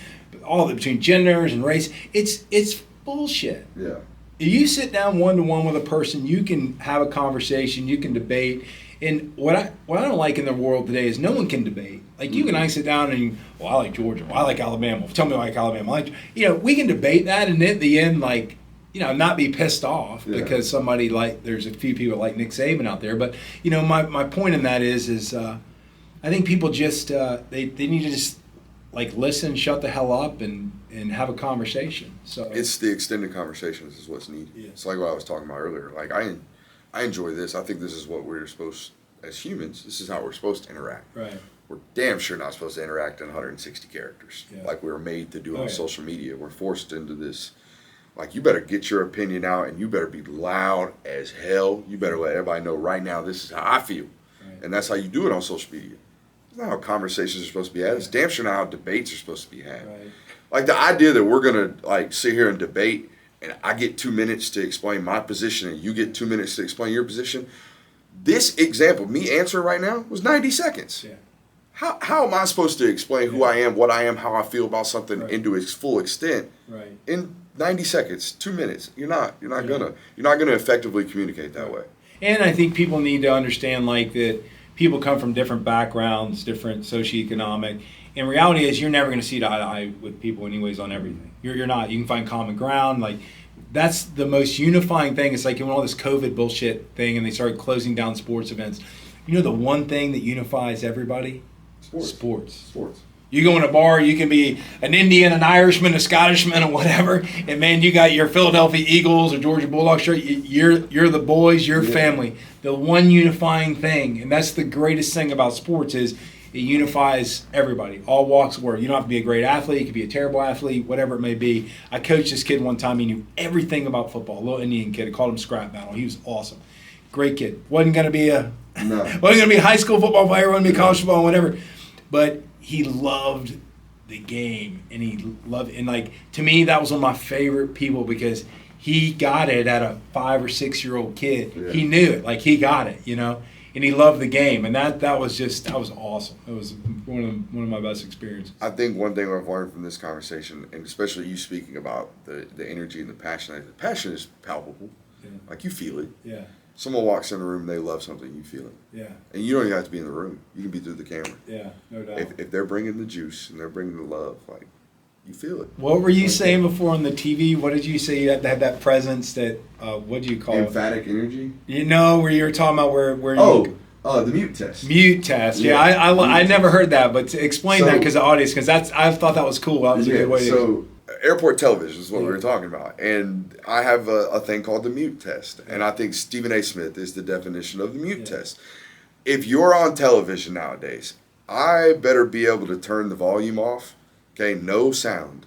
all the between genders and race. It's bullshit. Yeah. If you sit down one-to-one with a person, you can have a conversation, you can debate. And what I don't like in the world today is no one can debate. Like, you and I sit down and, I like Georgia, I like Alabama. Tell me I like Alabama. We can debate that, and at the end, not be pissed off because somebody there's a few people like Nick Saban out there. But, my point in that is I think people just, they need to just, listen, shut the hell up, and have a conversation. So it's the extended conversations is what's needed. Yeah. It's like what I was talking about earlier. Like, I enjoy this. I think this is what we're supposed, as humans, this is how we're supposed to interact. Right. We're damn sure not supposed to interact in 160 characters like we were made to do on social media. We're forced into this. Like, you better get your opinion out, and you better be loud as hell. You better let everybody know right now this is how I feel. Right. And that's how you do it on social media. It's not how conversations are supposed to be had. It's damn sure not how debates are supposed to be had. Right. Like, the idea that we're going to, sit here and debate, and I get 2 minutes to explain my position, and you get 2 minutes to explain your position. This example, me answering right now, was 90 seconds. Yeah. How am I supposed to explain who I am, what I am, how I feel about something into its full extent in 90 seconds, 2 minutes? You're not gonna effectively communicate that way. And I think people need to understand that people come from different backgrounds, different socioeconomic. And reality is, you're never going to see eye to eye with people anyways on everything. You're not. You can find common ground. That's the most unifying thing. It's like when all this COVID bullshit thing and they started closing down sports events. The one thing that unifies everybody? Sports. You go in a bar, you can be an Indian, an Irishman, a Scottishman, or whatever, and man, you got your Philadelphia Eagles or Georgia Bulldogs shirt. You're the boys, your family. The one unifying thing, and that's the greatest thing about sports is it unifies everybody, all walks of work. You don't have to be a great athlete. You could be a terrible athlete, whatever it may be. I coached this kid one time. He knew everything about football. A little Indian kid. I called him Scrap Battle. He was awesome. Great kid. Wasn't going to be a high school football player. Wasn't going to be college football, whatever. But he loved the game, and to me, that was one of my favorite people because he got it at a 5 or 6 year old kid. Yeah. He knew it, he got it, and he loved the game, and that was awesome. It was one of my best experiences. I think one thing I've learned from this conversation, and especially you speaking about the energy and the passion is palpable. Yeah. You feel it. Yeah. Someone walks in the room, they love something, you feel it. Yeah. And you don't even have to be in the room. You can be through the camera. Yeah, no doubt. If they're bringing the juice and they're bringing the love, you feel it. What were you saying before on the TV? What did you say? You had to have that presence that, what do you call emphatic energy? Where you were talking about where the mute test. Mute test. Yeah, I never heard that, but explain that because the audience, because I thought that was cool. That was a good way to. Airport television is what we were talking about. And I have a thing called the mute test. And I think Stephen A. Smith is the definition of the mute test. If you're on television nowadays, I better be able to turn the volume off, no sound,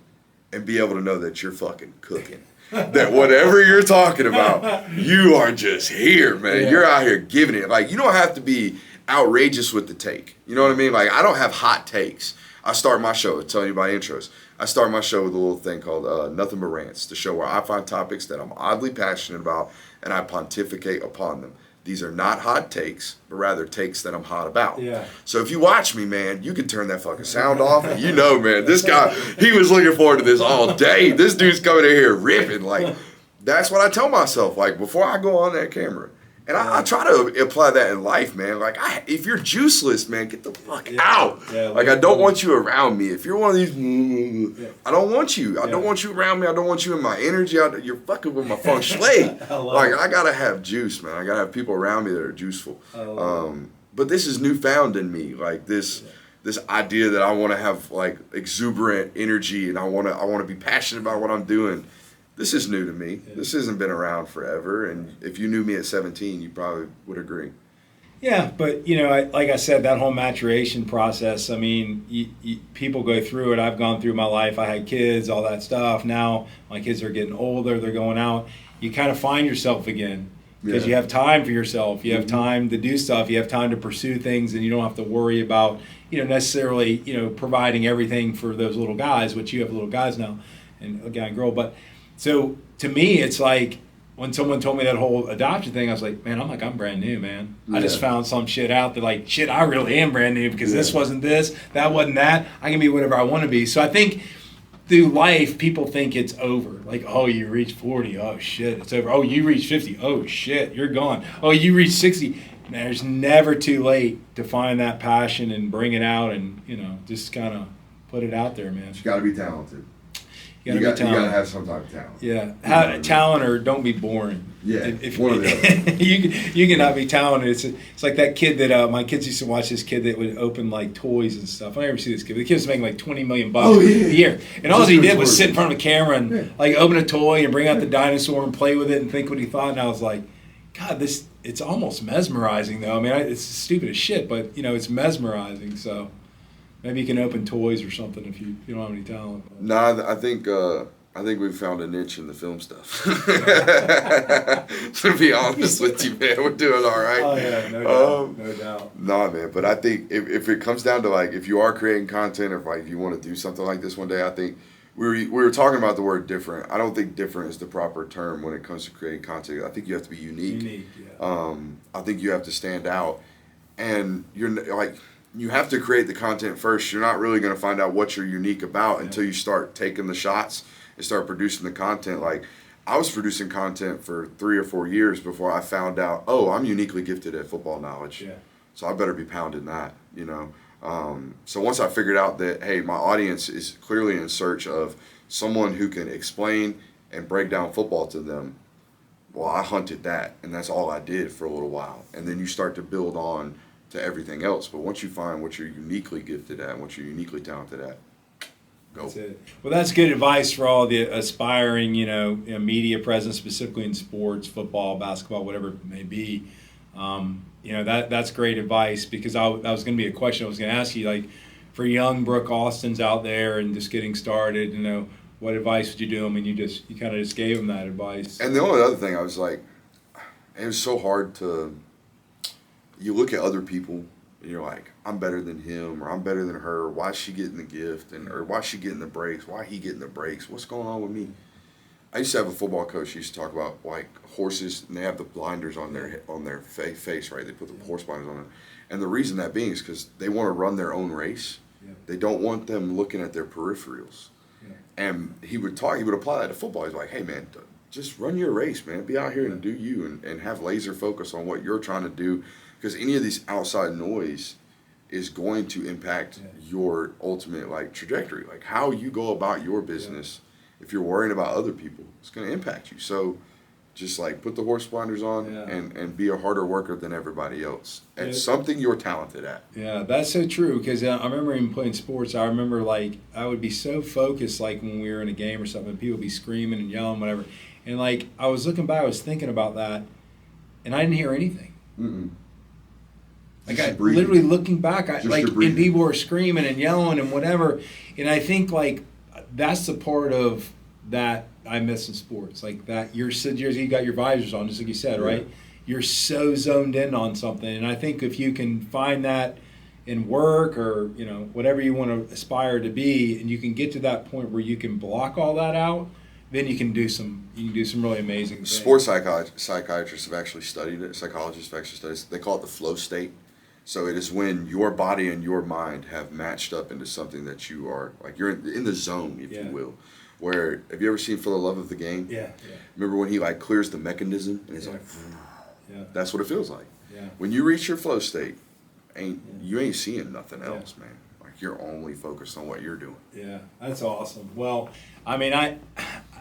and be able to know that you're fucking cooking. That whatever you're talking about, you are just here, man. Yeah. You're out here giving it. You don't have to be outrageous with the take. You know what I mean? I don't have hot takes. I start my show, telling you about intros. I start my show with a little thing called Nothing But Rants, the show where I find topics that I'm oddly passionate about and I pontificate upon them. These are not hot takes, but rather takes that I'm hot about. Yeah. So if you watch me, man, you can turn that fucking sound off, and you know, man, this guy, he was looking forward to this all day. This dude's coming in here ripping. Like, that's what I tell myself, like, before I go on that camera. And I try to apply that in life, man. Like, if you're juiceless, man, get the fuck out. Yeah, like, I don't want you around me. If you're one of these, I don't want you. I don't want you around me. I don't want you in my energy. You're fucking with my feng shui. Like, I gotta have juice, man. I gotta have people around me that are juiceful. But this is newfound in me. Like, this idea that I want to have, like, exuberant energy, and I want to be passionate about what I'm doing. This is new to me. Yeah. This hasn't been around forever, and if you knew me at 17, you probably would agree. Yeah, but, like I said, that whole maturation process, I mean, people go through it. I've gone through my life. I had kids, all that stuff. Now my kids are getting older. They're going out. You kind of find yourself again because you have time for yourself. You have time to do stuff. You have time to pursue things, and you don't have to worry about, necessarily, providing everything for those little guys, which you have little guys now, and a guy and girl. But so to me, it's like when someone told me that whole adoption thing, I was like, man, I'm brand new, man. I just found some shit out that, like, shit, I really am brand new because this wasn't this, that wasn't that. I can be whatever I want to be. So I think through life, people think it's over. Like, oh, you reached 40. Oh, shit, it's over. Oh, you reached 50. Oh, shit, you're gone. Oh, you reached 60. Man, it's never too late to find that passion and bring it out and, just kind of put it out there, man. You got to be talented. You got to have some type of talent. Yeah, talent or don't be boring. Yeah, one or the other. you cannot be talented. It's like that kid that my kids used to watch. This kid that would open like toys and stuff. I never see this kid. The kid was making like $20 million a year, and all he did was sit in front of a camera and like open a toy and bring out the dinosaur and play with it and think what he thought. And I was like, God, it's almost mesmerizing though. I mean, it's stupid as shit, but it's mesmerizing. So. Maybe you can open toys or something if you don't have any talent. Nah, I think we've found a niche in the film stuff. To be honest with you, man, we're doing all right. Oh yeah, no doubt. Nah, man, but I think if it comes down to, like, if you are creating content, or if, like, you want to do something like this one day, I think we were talking about the word different. I don't think different is the proper term when it comes to creating content. I think you have to be unique. I think you have to stand out, and you're like. You have to create the content first. You're not really going to find out what you're unique about until you start taking the shots and start producing the content. Like, I was producing content for 3 or 4 years before I found out, oh, I'm uniquely gifted at football knowledge. Yeah. So I better be pounding that, So once I figured out that, hey, my audience is clearly in search of someone who can explain and break down football to them, well, I hunted that, and that's all I did for a little while. And then you start to build on to everything else. But once you find what you're uniquely gifted at and what you're uniquely talented at, go. That's it. Well, that's good advice for all the aspiring, media presence, specifically in sports, football, basketball, whatever it may be. That's great advice, because that was going to be a question I was going to ask you, like, for young Brooke Austins out there and just getting started, what advice would you do them? And you kind of just gave them that advice. And the only other thing, I was like, it was so hard to. You look at other people and you're like, I'm better than him, or I'm better than her. Why is she getting the gift? Or why is she getting the breaks? Why he getting the breaks? What's going on with me? I used to have a football coach who used to talk about, like, horses, and they have the blinders on their face, right? They put the horse blinders on it. And the reason that being is because they want to run their own race. Yeah. They don't want them looking at their peripherals. Yeah. And he would apply that to football. He's like, hey, man, just run your race, man. Be out here and do you, and have laser focus on what you're trying to do. Because any of these outside noise is going to impact your ultimate, like, trajectory. Like, how you go about your business, if you're worrying about other people, it's going to impact you. So just, like, put the horse blinders on and be a harder worker than everybody else at something you're talented at. Yeah, that's so true. Because I remember even playing sports, I remember, like, I would be so focused, like, when we were in a game or something, people would be screaming and yelling, whatever. And, like, I was looking back, I was thinking about that, and I didn't hear anything. Mm-mm. Like, I literally looking back, and people were screaming and yelling and whatever, and I think, like, that's the part of that I miss in sports. Like, that you got your visors on, just like you said, right? You're so zoned in on something, and I think if you can find that in work or whatever you want to aspire to be, and you can get to that point where you can block all that out, then you can do some really amazing things. Sports psychiatrists have actually studied it. Psychologists have actually studied it. They call it the flow state. So it is when your body and your mind have matched up into something that you are, like you're in the zone, if you will. Where, have you ever seen For the Love of the Game? Yeah. Remember when he like clears the mechanism and he's like, that's what it feels like. Yeah. When you reach your flow state, you ain't seeing nothing else, man. Like you're only focused on what you're doing. Yeah, that's awesome. Well, I mean, I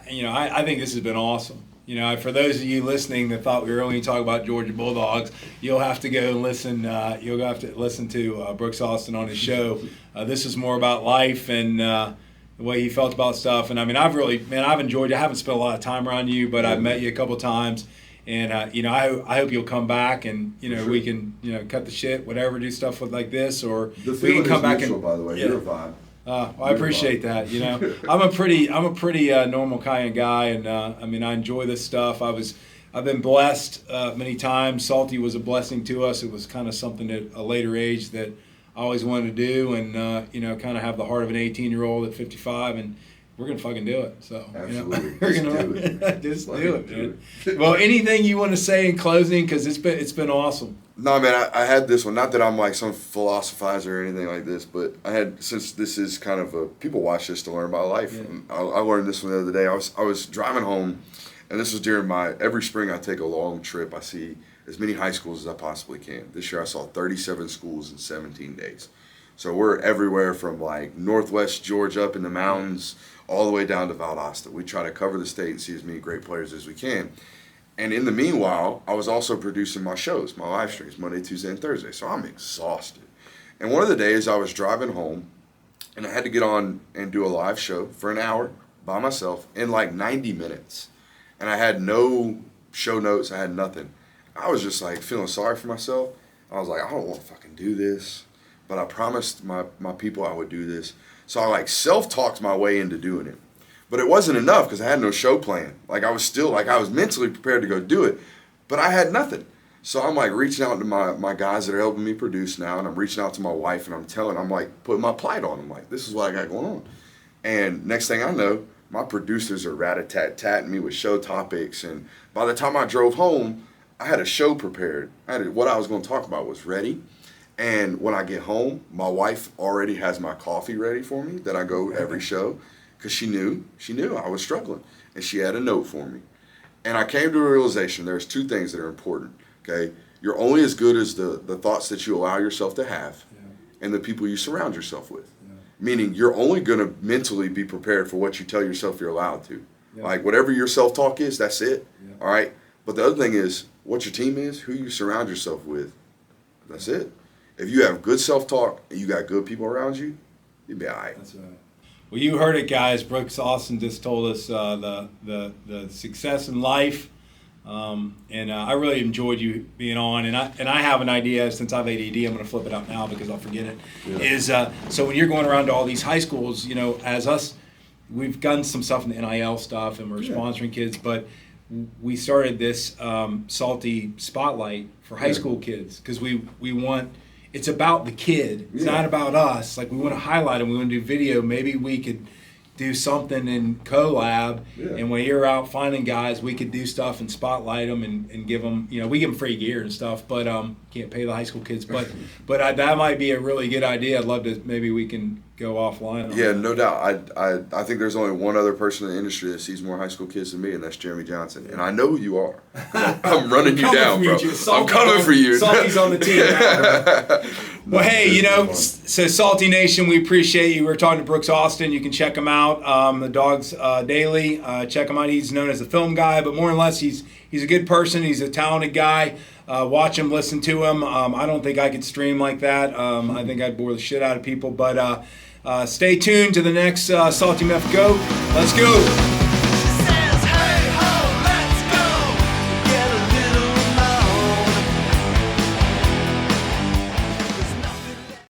think this has been awesome. You know, for those of you listening that thought we were only talking about Georgia Bulldogs, you'll have to go and listen. You'll have to listen to Brooks Austin on his show. This is more about life and the way he felt about stuff. And I mean, I've enjoyed you. I haven't spent a lot of time around you, but I've met you a couple times. And I hope you'll come back and we can cut the shit, whatever, do stuff with like this, or the we can come back mutual, and. By the way, you're a vibe. Well, I appreciate that. I'm a pretty normal kind of guy, and I mean, I enjoy this stuff. I've been blessed many times. Salty was a blessing to us. It was kind of something at a later age that I always wanted to do, and kind of have the heart of an 18-year-old at 55, and we're gonna fucking do it. So absolutely, we're gonna just do it, man. Well, anything you want to say in closing? Because it's been awesome. No, man, I had this one. Not that I'm like some philosophizer or anything like this, but I had, since this is kind of people watch this to learn about life. Yeah. I learned this one the other day. I was driving home, and this was during every spring I take a long trip. I see as many high schools as I possibly can. This year I saw 37 schools in 17 days. So we're everywhere from like Northwest Georgia up in the mountains all the way down to Valdosta. We try to cover the state and see as many great players as we can. And in the meanwhile, I was also producing my shows, my live streams, Monday, Tuesday, and Thursday. So I'm exhausted. And one of the days I was driving home, and I had to get on and do a live show for an hour by myself in like 90 minutes. And I had no show notes. I had nothing. I was just like feeling sorry for myself. I was like, I don't want to fucking do this. But I promised my people I would do this. So I like self-talked my way into doing it. But it wasn't enough because I had no show plan. Like I was mentally prepared to go do it, but I had nothing. So I'm like reaching out to my guys that are helping me produce now, and I'm reaching out to my wife, and I'm like putting my plight on. I'm like, this is what I got going on. And next thing I know, my producers are rat-a-tat-tatting me with show topics. And by the time I drove home, I had a show prepared. What I was going to talk about was ready. And when I get home, my wife already has my coffee ready for me that I go every show. Because she knew I was struggling, and she had a note for me. And I came to a realization there's two things that are important, okay? You're only as good as the thoughts that you allow yourself to have and the people you surround yourself with. Yeah. Meaning you're only going to mentally be prepared for what you tell yourself you're allowed to. Yeah. Like whatever your self-talk is, that's it, all right? But the other thing is what your team is, who you surround yourself with, that's it. If you have good self-talk and you got good people around you, you'll be all right. That's right. Well, you heard it, guys. Brooks Austin just told us the success in life, and I really enjoyed you being on. And I have an idea. Since I have ADD, I'm going to flip it out now because I'll forget it. Yeah. So when you're going around to all these high schools, as us, we've done some stuff in the NIL stuff, and we're sponsoring kids, but we started this Salty Spotlight for high school kids because we want. It's about the kid. It's not about us. Like we want to highlight them. We want to do video. Maybe we could do something in collab. Yeah. And when you're out finding guys, we could do stuff and spotlight them and give them. We give them free gear and stuff. But can't pay the high school kids. But that might be a really good idea. I'd love to. Maybe we can go offline. Yeah, no doubt. I think there's only one other person in the industry that sees more high school kids than me, and that's Jeremy Johnson. And I know who you are. I'm running you down, bro. I'm coming for you. Salty's on the team now. Well, hey, so Salty Nation, we appreciate you. We're talking to Brooks Austin. You can check him out, the Dogs Daily. Check him out. He's known as the film guy, but more or less, he's a good person. He's a talented guy. Watch him, listen to him. I don't think I could stream like that. I think I'd bore the shit out of people. But stay tuned to the next SaltyMF Go. Let's go.